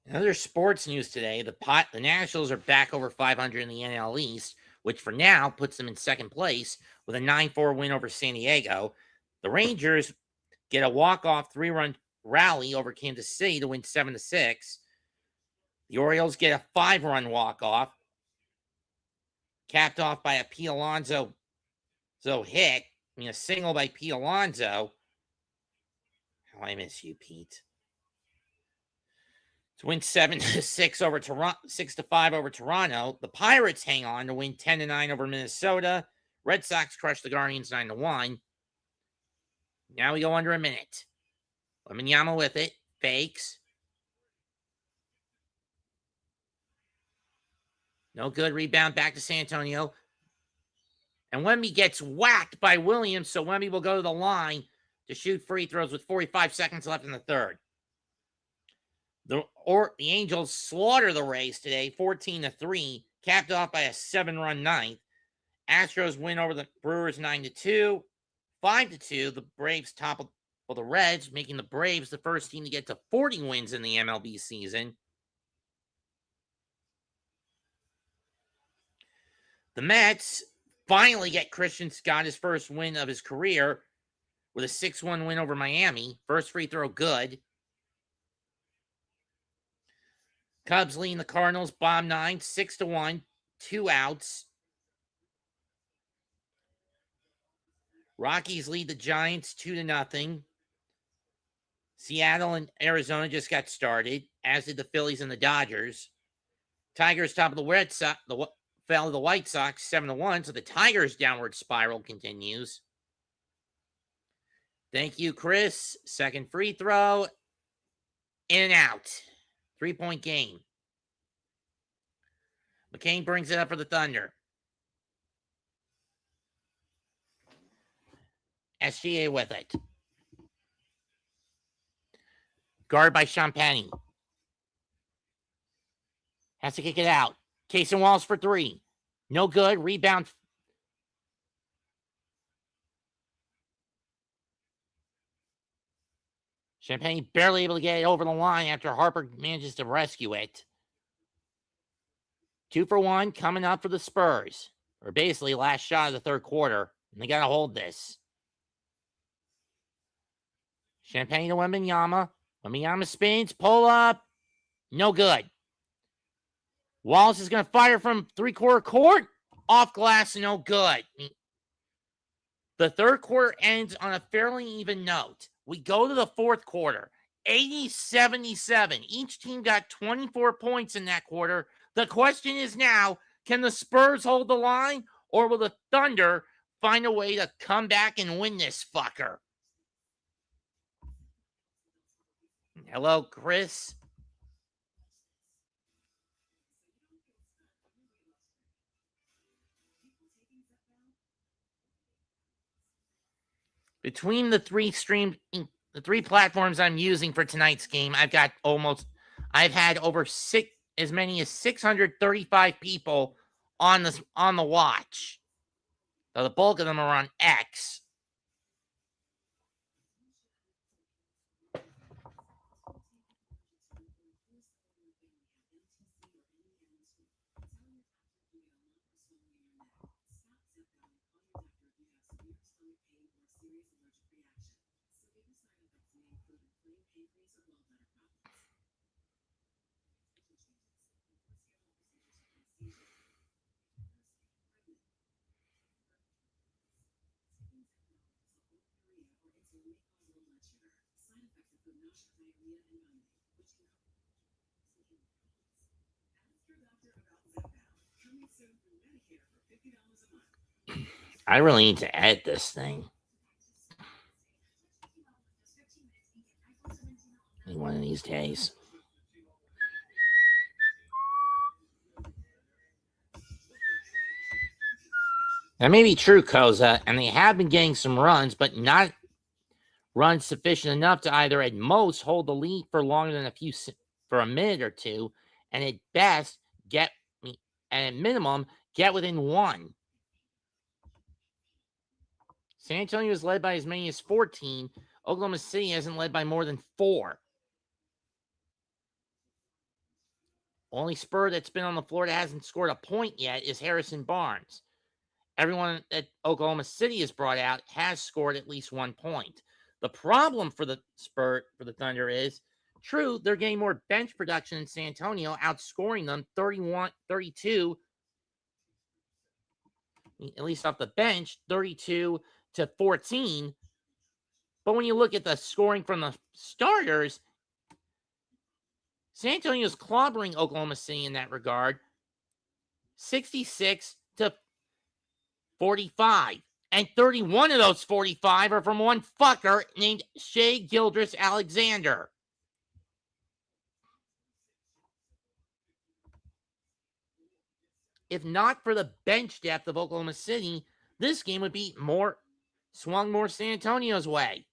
Another sports news today, the Nationals are back over 500 in the NL East, which for now puts them in second place with a 9-4 win over San Diego. The Rangers get a walk-off 3-run rally over Kansas City to win 7-6. The Orioles get a 5-run walk-off, capped off by a P. Alonso hit. A single by P. Alonso. How I miss you, Pete. To win 7-6 over Toronto, 6-5 over Toronto. The Pirates hang on to win 10-9 over Minnesota. Red Sox crush the Guardians 9-1. Now we go under a minute. Wemby with it. Fakes. No good. Rebound back to San Antonio. And Wemby gets whacked by Williams, so Wemby will go to the line to shoot free throws with 45 seconds left in the third. The Angels slaughter the Rays today, 14-3, capped off by a 7-run ninth. Astros win over the Brewers 9-2, 5-2. The Braves topple the Reds, making the Braves the first team to get to 40 wins in the MLB season. The Mets finally get Christian Scott his first win of his career with a 6-1 win over Miami. First free throw good. Cubs leading the Cardinals, bottom 9, 6-1, 2 outs. Rockies lead the Giants 2-0. Seattle and Arizona just got started, as did the Phillies and the Dodgers. Tigers top of the Red Sox, fell to the White Sox 7-1, so the Tigers' downward spiral continues. Thank you, Chris. Second free throw. In and out. 3-point game. McCain brings it up for the Thunder. SGA with it. Guarded by Champagne. Has to kick it out. Casey Wallace for 3. No good. Rebound. Champagne barely able to get it over the line after Harper manages to rescue it. 2 for 1 coming up for the Spurs. Or basically last shot of the third quarter. And they got to hold this. Champagne to Wembanyama. Wembanyama spins. Pull up. No good. Wallace is going to fire from 3-quarter court. Off glass. No good. The third quarter ends on a fairly even note. We go to the fourth quarter. 80-77. Each team got 24 points in that quarter. The question is now, can the Spurs hold the line, or will the Thunder find a way to come back and win this fucker? Hello, Chris. Between the three platforms I'm using for tonight's game, I've had over as many as 635 people on the watch. So the bulk of them are on X. I really need to edit this thing. One of these days. That may be true, Koza, and they have been getting some runs, but not runs sufficient enough to either at most hold the lead for longer than for a minute or two, and at best and at minimum get within one. San Antonio is led by as many as 14. Oklahoma City hasn't led by more than 4. Only Spur that's been on the floor that hasn't scored a point yet is Harrison Barnes. Everyone that Oklahoma City has brought out has scored at least 1 point. The problem for the Thunder is, true, they're getting more bench production in San Antonio, outscoring them 31-32, at least off the bench, 32-14. But when you look at the scoring from the starters, San Antonio's clobbering Oklahoma City in that regard, 66-45. And 31 of those 45 are from one fucker named Shai Gilgeous-Alexander. If not for the bench depth of Oklahoma City, this game would be swung more San Antonio's way.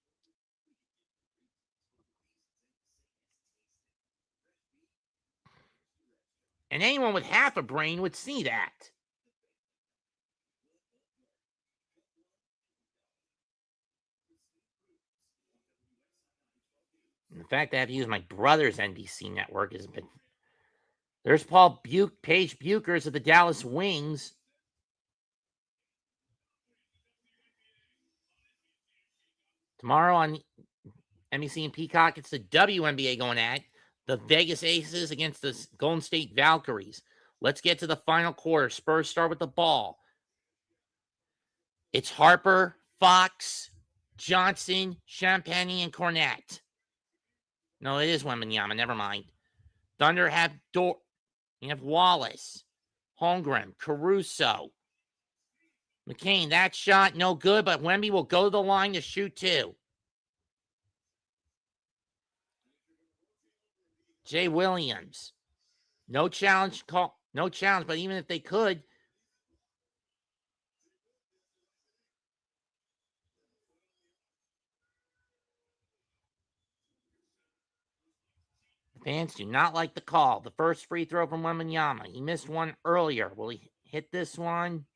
And anyone with half a brain would see that. And the fact that I have to use my brother's NBC network has been... There's Paige Buchers of the Dallas Wings. Tomorrow on NBC and Peacock, it's the WNBA going at the Vegas Aces against the Golden State Valkyries. Let's get to the final quarter. Spurs start with the ball. It's Harper, Fox, Johnson, Champagnie, and Cornette. No, it is Wembanyama. Never mind. Thunder have Wallace, Holmgren, Caruso, McCain. That shot, no good, but Wemby will go to the line to shoot 2. Jay Williams. No challenge, but even if they could, fans do not like the call. The first free throw from Wembanyama. He missed one earlier. Will he hit this one?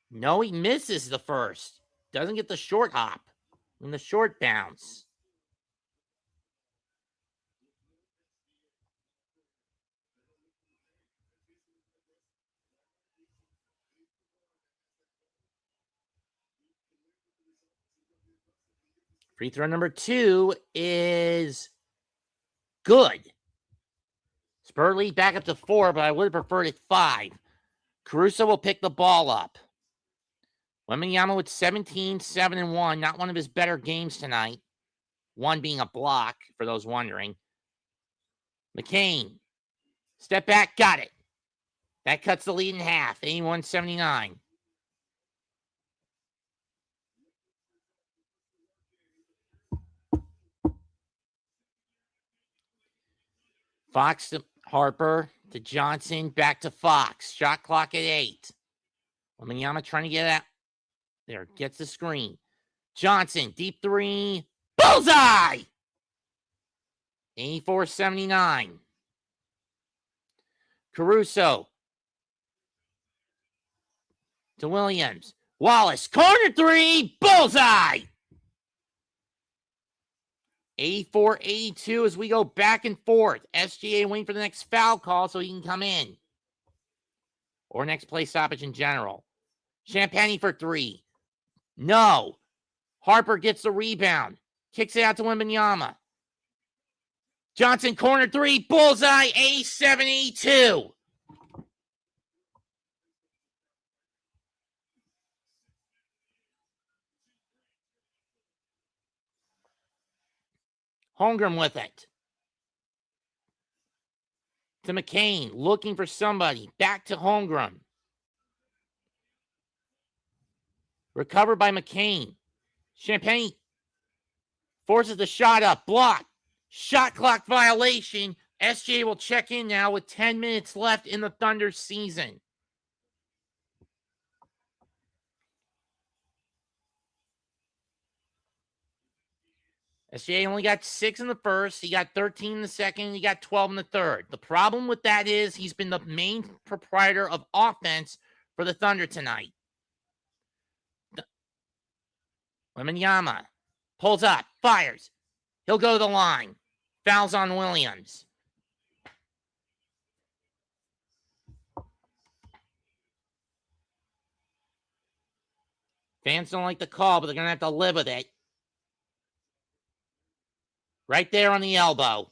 No, he misses the first. Doesn't get the short hop and the short bounce. Free throw number 2 is good. Spur lead back up to 4, but I would have preferred it 5. Caruso will pick the ball up. Wembanyama with 17, 7, and 1. Not one of his better games tonight. One being a block, for those wondering. McCain. Step back, got it. That cuts the lead in half, 81-79. Fox Harper to Johnson, back to Fox. Shot clock at 8. Wembanyama trying to get out. There, gets the screen. Johnson, deep 3. Bullseye! 84-79. Caruso to Williams. Wallace, corner 3. Bullseye! 84-82 as we go back and forth. SGA waiting for the next foul call so he can come in. Or next play stoppage in general. Champagny for 3. No. Harper gets the rebound. Kicks it out to Wembanyama. Johnson, corner 3. Bullseye, 87-82. Holmgren with it. To McCain, looking for somebody. Back to Holmgren. Recovered by McCain. Champagne forces the shot up. Block. Shot clock violation. SGA will check in now with 10 minutes left in the Thunder season. SGA only got 6 in the first. He got 13 in the second. He got 12 in the third. The problem with that is he's been the main proprietor of offense for the Thunder tonight. Wembanyama pulls up, fires. He'll go to the line. Fouls on Williams. Fans don't like the call, but they're going to have to live with it. Right there on the elbow.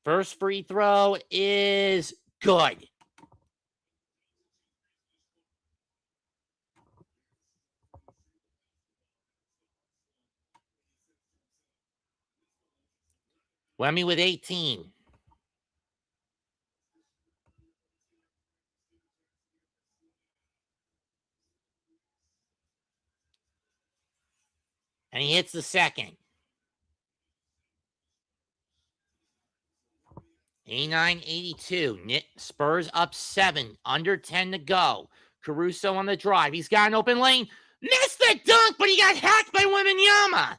First free throw is good. Wemby with 18. And he hits the second. 89-82. Spurs up 7. Under 10 to go. Caruso on the drive. He's got an open lane. Missed the dunk, but he got hacked by Wembanyama.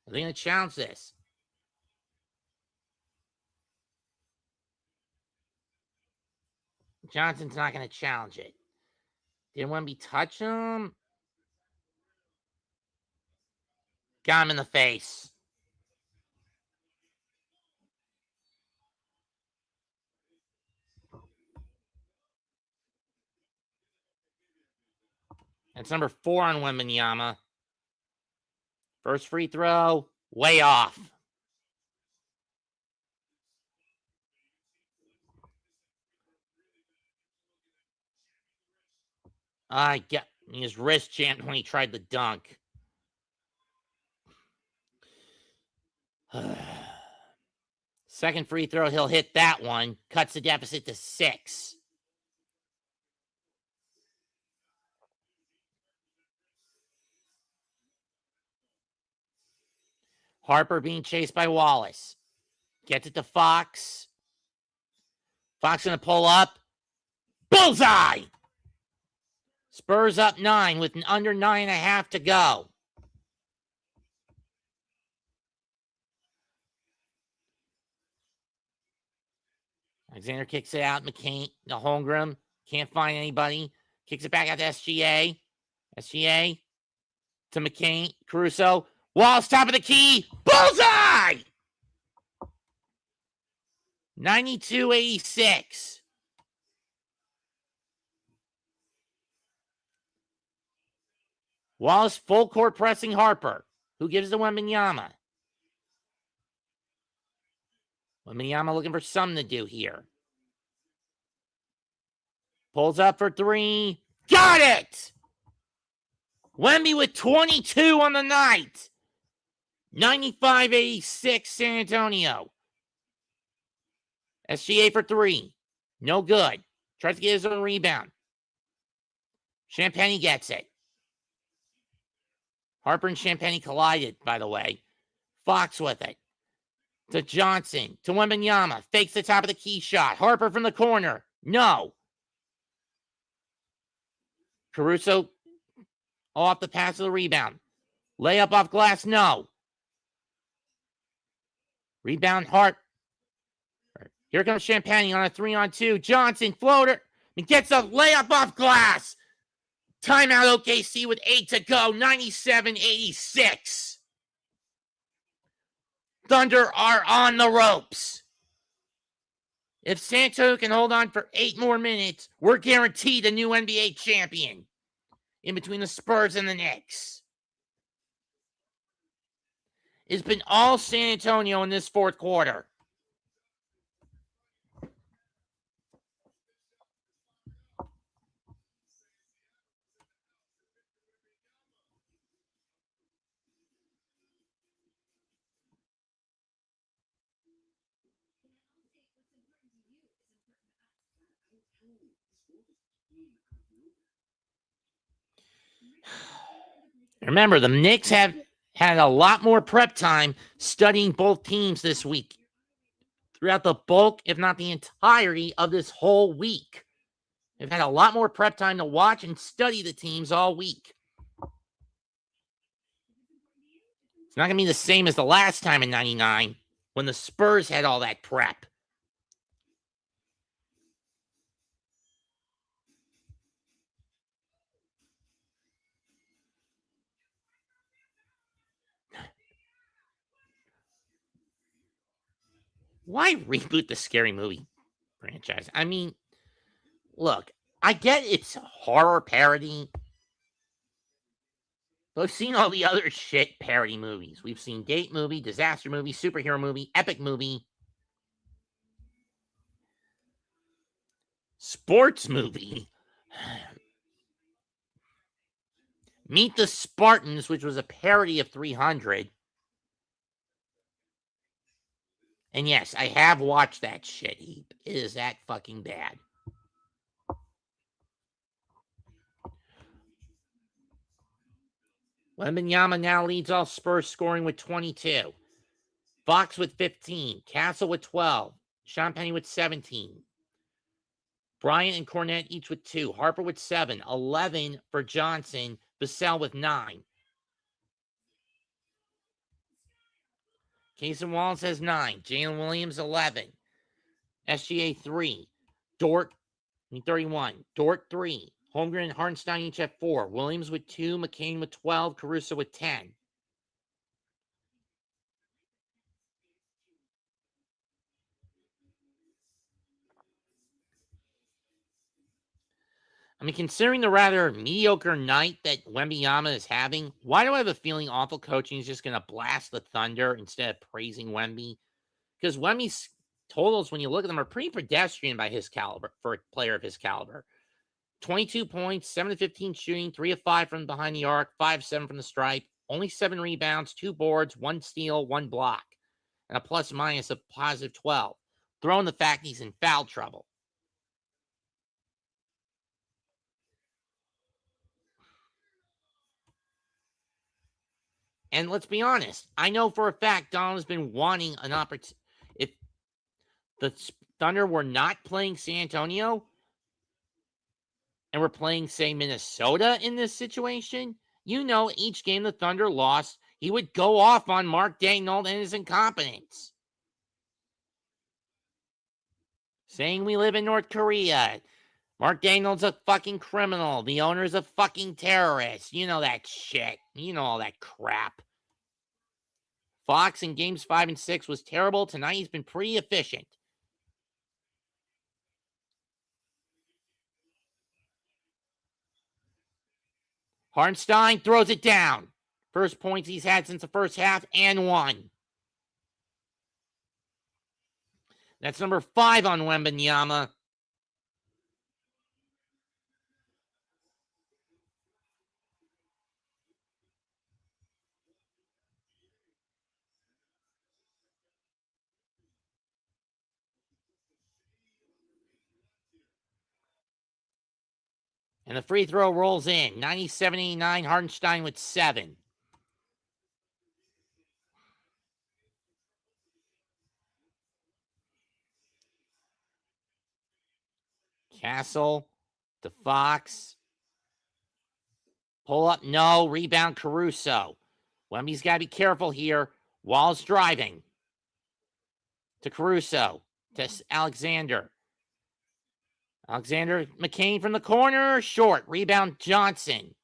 Are they going to challenge this? Johnson's not going to challenge it. Did Wemby touch him? Got him in the face. That's number 4 on Wembanyama. First free throw, way off. I got his wrist jammed when he tried the dunk. Second free throw, he'll hit that one. Cuts the deficit to 6. Harper being chased by Wallace. Gets it to Fox. Fox going to pull up. Bullseye! Spurs up 9 with under 9.5 to go. Alexander kicks it out. McCain, the Holmgren, can't find anybody. Kicks it back out to SGA. SGA to McCain. Caruso. Wallace, top of the key. Bullseye! 92-86. Wallace full court pressing Harper, who gives the Wembanyama. Wembanyama looking for something to do here. Pulls up for 3. Got it! Wemby with 22 on the night. 95-86 San Antonio. SGA for 3. No good. Tries to get his own rebound. Champagny gets it. Harper and Champagny collided, by the way. Fox with it. To Johnson. To Wembanyama. Fakes the top of the key shot. Harper from the corner. No. Caruso off the pass of the rebound. Layup off glass. No. Rebound Hart. Here comes Champagny on a 3-on-2. Johnson floater. He gets a layup off glass. Timeout OKC with 8 to go. 97-86. Thunder are on the ropes. If Santo can hold on for 8 more minutes, we're guaranteed a new NBA champion in between the Spurs and the Knicks. It's been all San Antonio in this fourth quarter. Remember, the Knicks have had a lot more prep time studying both teams this week. Throughout the bulk, if not the entirety of this whole week. They've had a lot more prep time to watch and study the teams all week. It's not going to be the same as the last time in 99 when the Spurs had all that prep. Why reboot the Scary Movie franchise? I mean, look, I get it's horror parody. But we've seen all the other shit parody movies. We've seen date movie, disaster movie, superhero movie, epic movie, sports movie. Meet the Spartans, which was a parody of 300. And yes, I have watched that shit heap. It is that fucking bad. Wembanyama now leads all Spurs scoring with 22. Fox with 15. Castle with 12. Champagny with 17. Bryant and Cornette each with 2. Harper with 7. 11 for Johnson. Vassell with 9. Casey Wallace has 9. Jalen Williams 11. SGA 3. Dort 31. Dort 3. Holmgren and Hartenstein each have 4. Williams with 2. McCain with 12. Caruso with 10. I mean, considering the rather mediocre night that Wembanyama is having, why do I have a feeling awful coaching is just going to blast the Thunder instead of praising Wemby? Because Wemby's totals, when you look at them, are pretty pedestrian by his caliber, for a player of his caliber. 22 points, 7 of 15 shooting, 3 of 5 from behind the arc, 5 of 7 from the stripe, only 7 rebounds, 2 boards, 1 steal, 1 block, and a plus minus of positive 12. Throw in the fact he's in foul trouble. And let's be honest, I know for a fact Donald has been wanting an opportunity. If the Thunder were not playing San Antonio and were playing, say, Minnesota in this situation, you know, each game the Thunder lost, he would go off on Mark Daigneault and his incompetence. Saying we live in North Korea. Mark Daigneault's a fucking criminal. The owner's a fucking terrorist. You know that shit. You know all that crap. Fox in games 5 and 6 was terrible. Tonight he's been pretty efficient. Hartenstein throws it down. First points he's had since the first half and 1. That's number 5 on Wembanyama. And the free throw rolls in. 97-89, Hartenstein with 7. Castle to Fox. Pull up. No. Rebound Caruso. Wemby's got to be careful here. Wall's driving. To Caruso. To Alexander. Alexander McCain from the corner. Short. Rebound Johnson.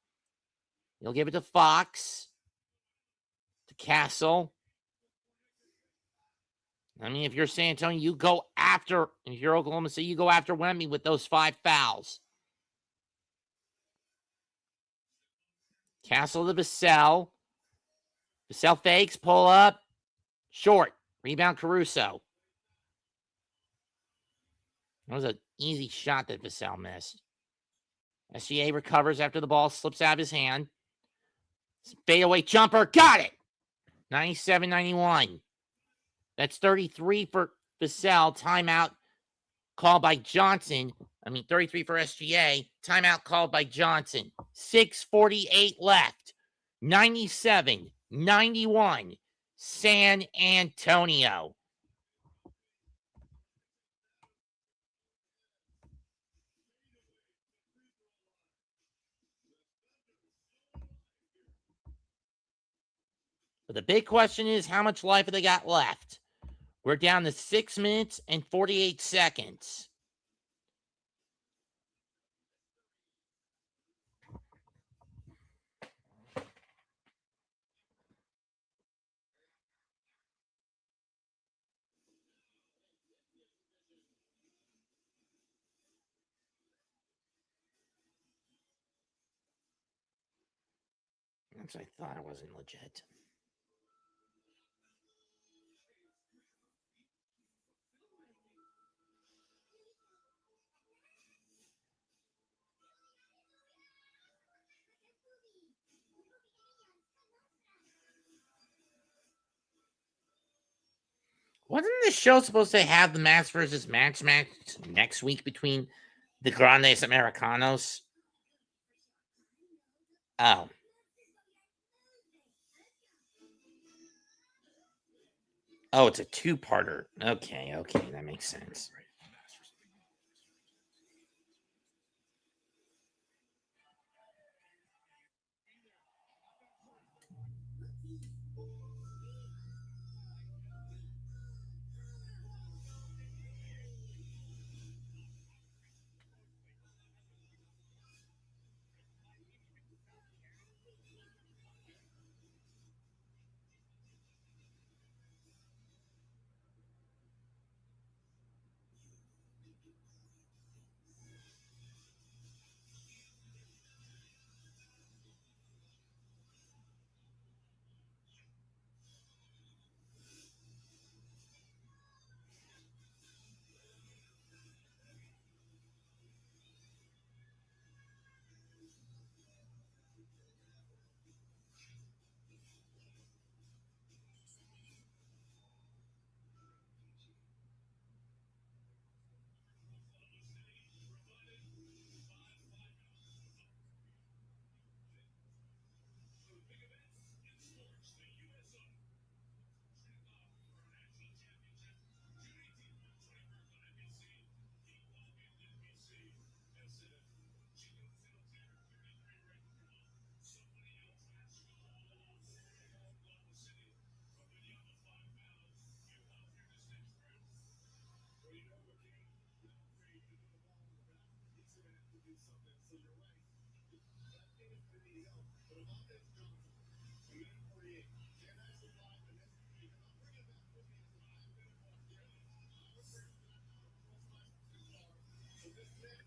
He'll give it to Fox. To Castle. I mean, if you're San Antonio, you go after, if you're Oklahoma City, you go after Wemby with those 5 fouls. Castle to Vassell. Vassell fakes, pull up. Short. Rebound Caruso. That was an easy shot that Vassell missed. SGA recovers after the ball slips out of his hand. Fadeaway jumper. Got it. 97-91. That's 33 for Vassell. Timeout called by Johnson. 33 for SGA. Timeout called by Johnson. 6:48 left. 97-91. San Antonio. But the big question is, how much life have they got left? We're down to 6 minutes and 48 seconds. That's what I thought. It wasn't legit. Wasn't this show supposed to have the match versus match next week between the Grandes Americanos? Oh. Oh, it's a 2-parter. Okay, that makes sense.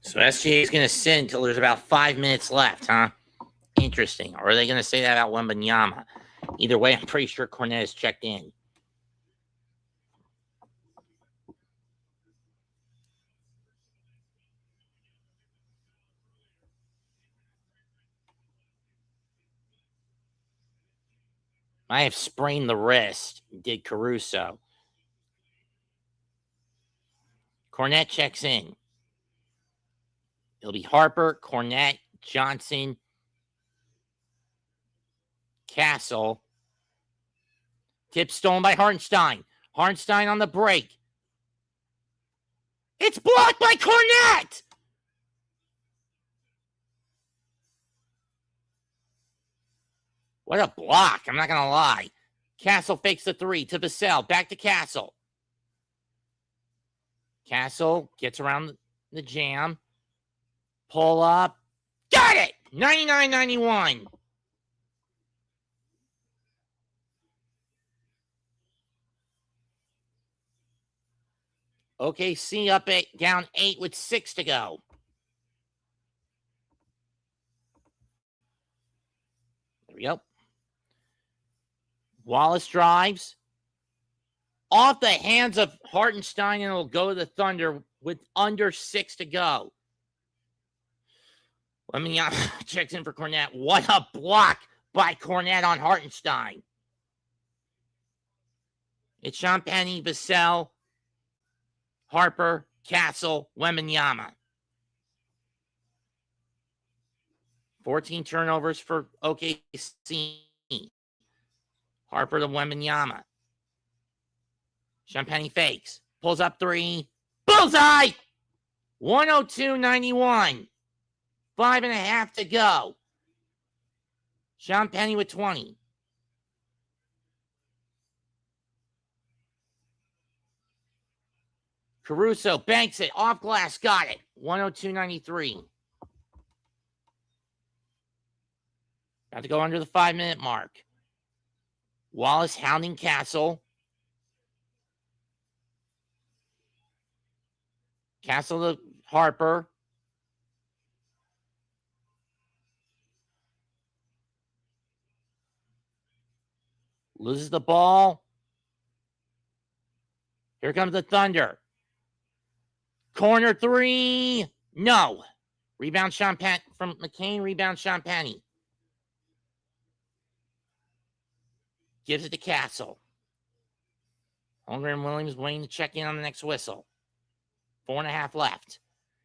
So SGA is going to sit until there's about 5 minutes left, huh? Interesting. Or are they going to say that about Wembanyama? Either way, I'm pretty sure Cornet is checked in. I have sprained the wrist, did Caruso. Cornet checks in. It'll be Harper, Cornette, Johnson, Castle. Tip stolen by Hartenstein. Hartenstein on the break. It's blocked by Cornette! What a block. I'm not going to lie. Castle fakes the three to Vassell. Back to Castle. Castle gets around the jam. Pull up. Got it! 99-91. OKC up down 8 with 6 to go. There we go. Wallace drives. Off the hands of Hartenstein, and it'll go to the Thunder with under 6 to go. Let me checks in for Cornette. What a block by Cornette on Hartenstein. It's Champagny, Vassell, Harper, Castle, Wembanyama. 14 turnovers for OKC. Harper to Wembanyama. Champagny fakes. Pulls up three. Bullseye! 102-91. 5.5 to go. Champagny with 20. Caruso banks it. Off glass. Got it. 102-93. About to go under the 5-minute mark. Wallace hounding Castle. Castle to Harper. Loses the ball. Here comes the Thunder. Corner three. No. Rebound Champagne from McCain. Rebound Champagny. Gives it to Castle. Holmgren Williams waiting to check in on the next whistle. 4.5 left.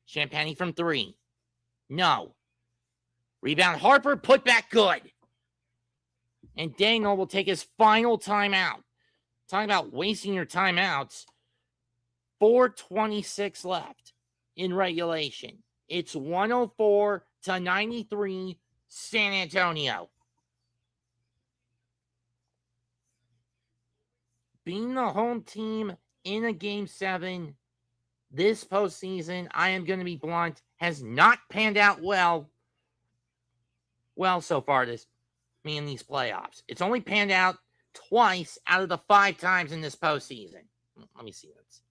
Champagny from three. No. Rebound Harper. Put back good. And Daniel will take his final timeout. Talking about wasting your timeouts. 4:26 left in regulation. It's 104-93 San Antonio. Being the home team in a Game 7 this postseason, I am going to be blunt, has not panned out well so far in these playoffs. It's only panned out twice out of the 5 times in this postseason. Let me see this.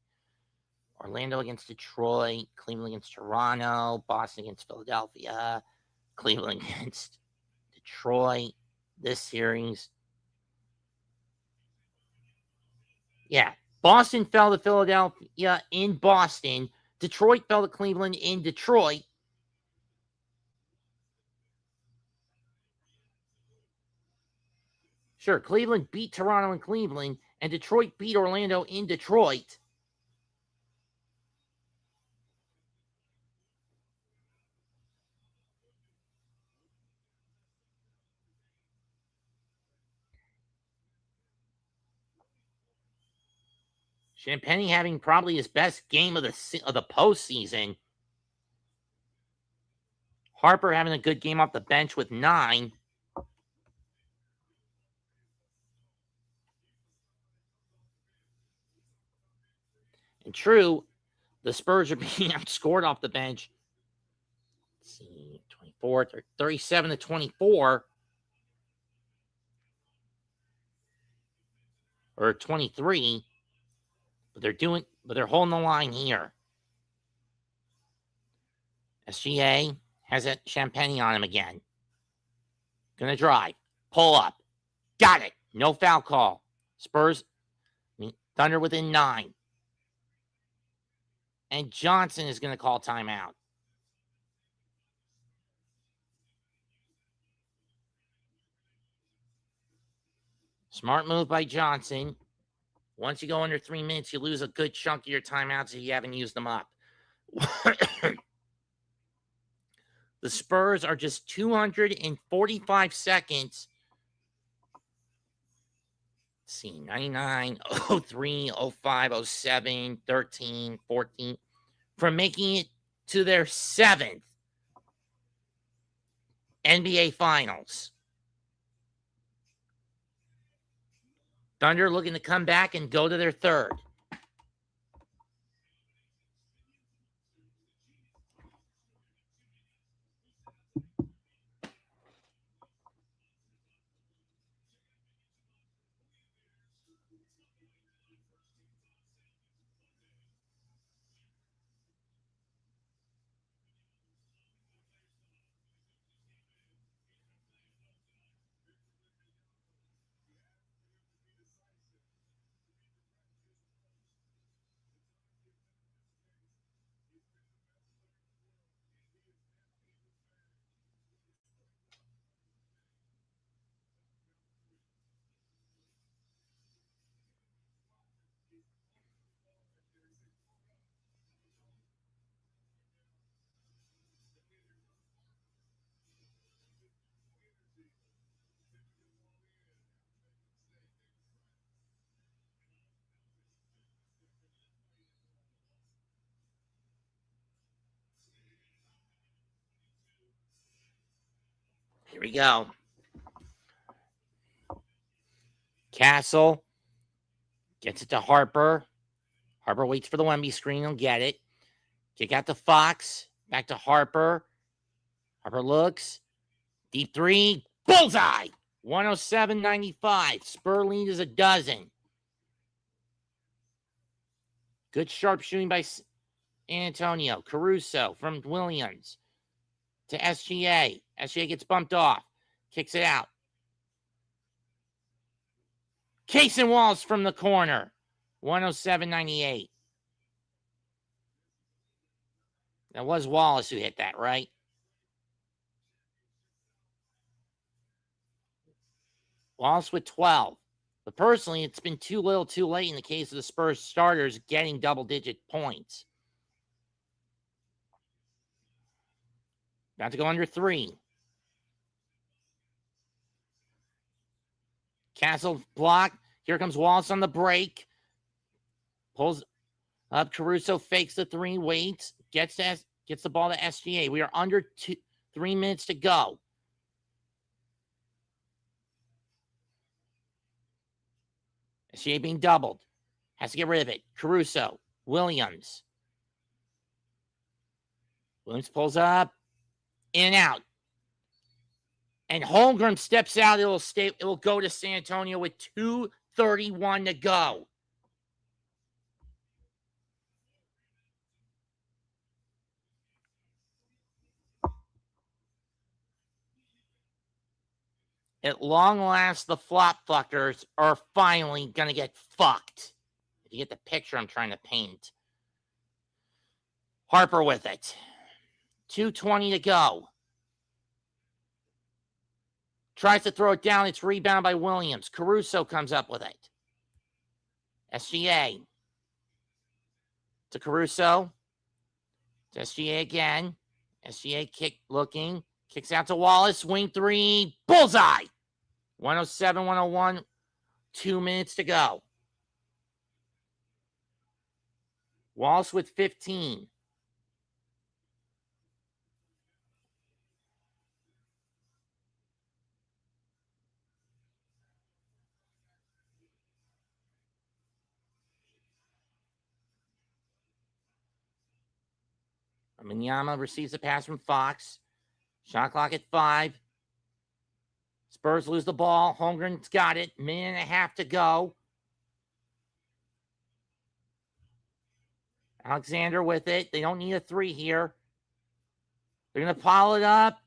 Orlando against Detroit, Cleveland against Toronto, Boston against Philadelphia, Cleveland against Detroit. This series. Yeah, Boston fell to Philadelphia in Boston. Detroit fell to Cleveland in Detroit. Sure, Cleveland beat Toronto in Cleveland, and Detroit beat Orlando in Detroit. Champagny having probably his best game of the postseason. Harper having a good game off the bench with 9. And true, the Spurs are being outscored off the bench. Let's see, 37-24. Or 23. But they're holding the line here. SGA has a Champagny on him again. Gonna drive. Pull up. Got it. No foul call. Spurs, Thunder within 9. And Johnson is gonna call timeout. Smart move by Johnson. Once you go under 3 minutes, you lose a good chunk of your timeouts if you haven't used them up. The Spurs are just 245 seconds. Let's see, 99, 03, 05, 07, 13, 14, from making it to their 7th NBA Finals. Thunder looking to come back and go to their 3rd. Here we go. Castle gets it to Harper. Harper waits for the Wemby screen. He'll get it. Kick out to Fox. Back to Harper. Harper looks. Deep 3. Bullseye. 107-95. Spur lead is a dozen. Good sharp shooting by Antonio. Caruso from Williams to SGA. SGA gets bumped off. Kicks it out. Case and Walls from the corner. 107-98. That was Wallace who hit that, right? Wallace with 12. But personally, it's been too little too late in the case of the Spurs starters getting double-digit points. About to go under 3. Castle block. Here comes Wallace on the break. Pulls up. Caruso fakes the 3, waits, gets the ball to SGA. We are under 3 minutes to go. SGA being doubled. Has to get rid of it. Caruso. Williams. Williams pulls up. In and out. And Holmgren steps out. It will go to San Antonio with 2:31 to go. At long last, the flop fuckers are finally going to get fucked. If you get the picture I'm trying to paint. Harper with it. 2:20 to go. Tries to throw it down. It's rebounded by Williams. Caruso comes up with it. SGA. To Caruso. To SGA again. SGA kick looking. Kicks out to Wallace. Wing 3. Bullseye. 107-101. 2 minutes to go. Wallace with 15. Minyama receives a pass from Fox. Shot clock at 5. Spurs lose the ball. Holmgren's got it. Minute and a half to go. Alexander with it. They don't need a 3 here. They're going to pile it up.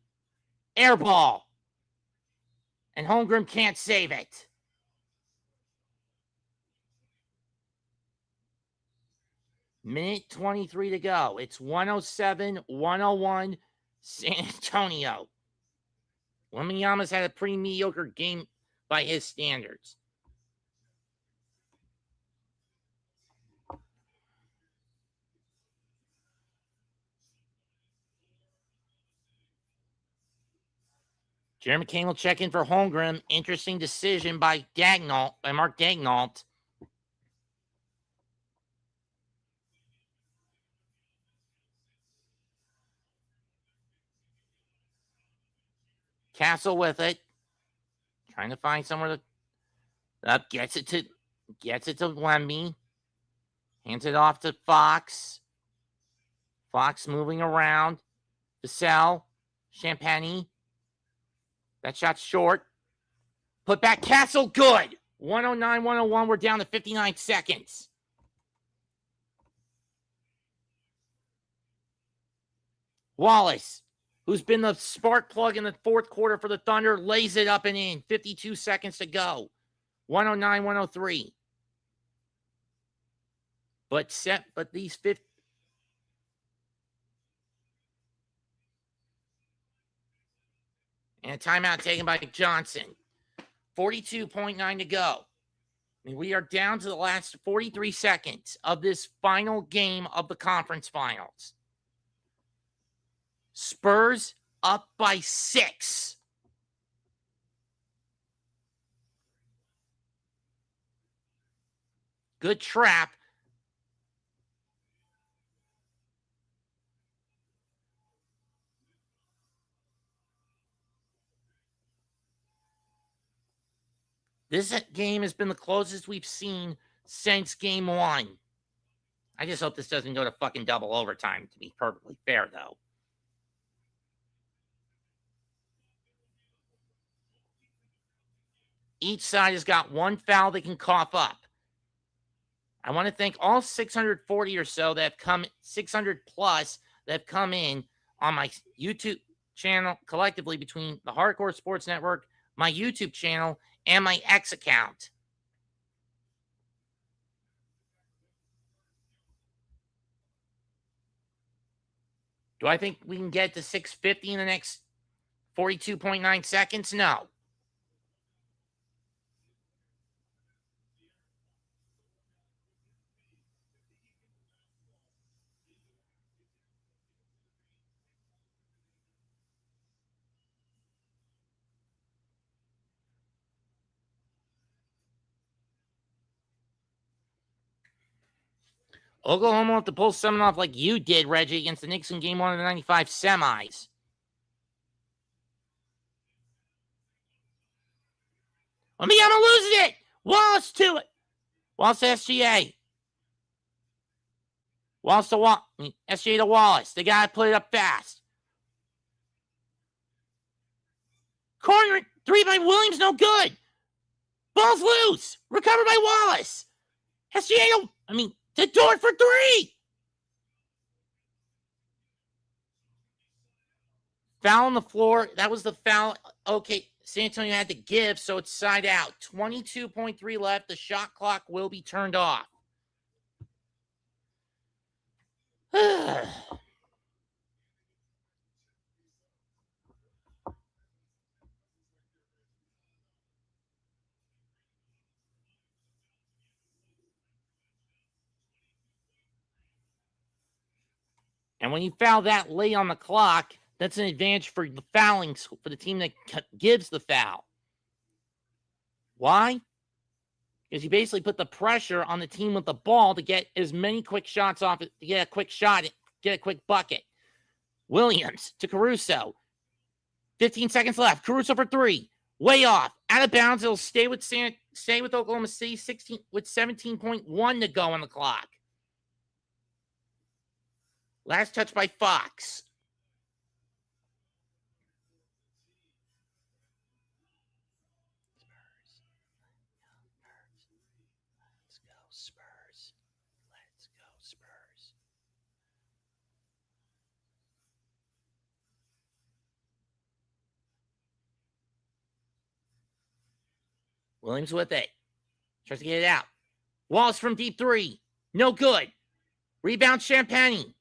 Air ball. And Holmgren can't save it. Minute 23 to go. It's 107-101 San Antonio. Wembanyama's had a pretty mediocre game by his standards. Jeremy Kane will check in for Holmgren. Interesting decision by Mark Daignault. Castle with it. Trying to find somewhere to gets it to Wemby. Hands it off to Fox. Fox moving around. Vassell. Champagny. That shot's short. Put back Castle. Good. 109-101. We're down to 59 seconds. Wallace, who's been the spark plug in the fourth quarter for the Thunder, lays it up and in. 52 seconds to go. 109-103. But these 50. And a timeout taken by Johnson. 42.9 to go. I mean, we are down to the last 43 seconds of this final game of the conference finals. Spurs up by 6. Good trap. This game has been the closest we've seen since game 1. I just hope this doesn't go to fucking double overtime, to be perfectly fair, though. Each side has got one foul they can cough up. I want to thank all 640 or so that have come, 600 plus that have come in on my YouTube channel collectively between the Hardcore Sports Network, my YouTube channel, and my X account. Do I think we can get to 650 in the next 42.9 seconds? No. Oklahoma will have to pull something off like you did, Reggie, against the Knicks in game 1 of the 95 semis. Wembanyama loses it. Wallace to it. Wallace to SGA. Wallace to SGA to Wallace. They got to put it up fast. Corner 3 by Williams, no good. Ball's loose. Recovered by Wallace. SGA to Dort for 3. Foul on the floor. That was the foul. Okay, San Antonio had to give, so it's side out. 22.3 left. The shot clock will be turned off. And when you foul that late on the clock, that's an advantage for the fouling for the team that gives the foul. Why? Because you basically put the pressure on the team with the ball to get as many quick shots off, to get a quick shot, get a quick bucket. Williams to Caruso. 15 seconds left. Caruso for 3. Way off. Out of bounds. It'll stay with Oklahoma City 16 with 17.1 to go on the clock. Last touch by Fox. Let's go, Spurs. Let's go, Spurs. Williams with it. Tries to get it out. Wallace from deep 3. No good. Rebound Champagny.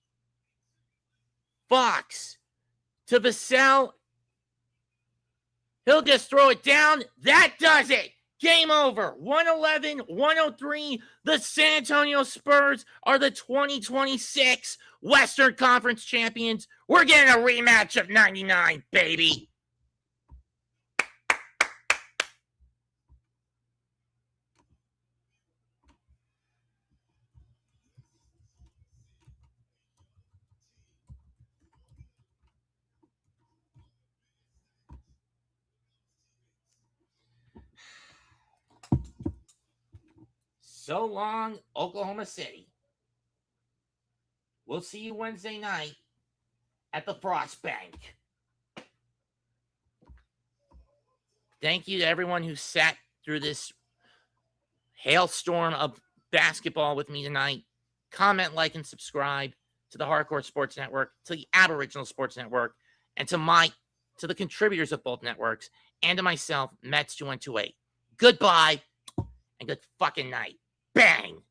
Fox to Vassell. He'll just throw it down. That does it. Game over. 111-103. The San Antonio Spurs are the 2026 Western Conference champions. We're getting a rematch of 99, baby. So long, Oklahoma City. We'll see you Wednesday night at the Frost Bank. Thank you to everyone who sat through this hailstorm of basketball with me tonight. Comment, like, and subscribe to the Hardcore Sports Network, to the Aboriginal Sports Network, and to the contributors of both networks, and to myself, Mets2128. Goodbye and good fucking night. Bang!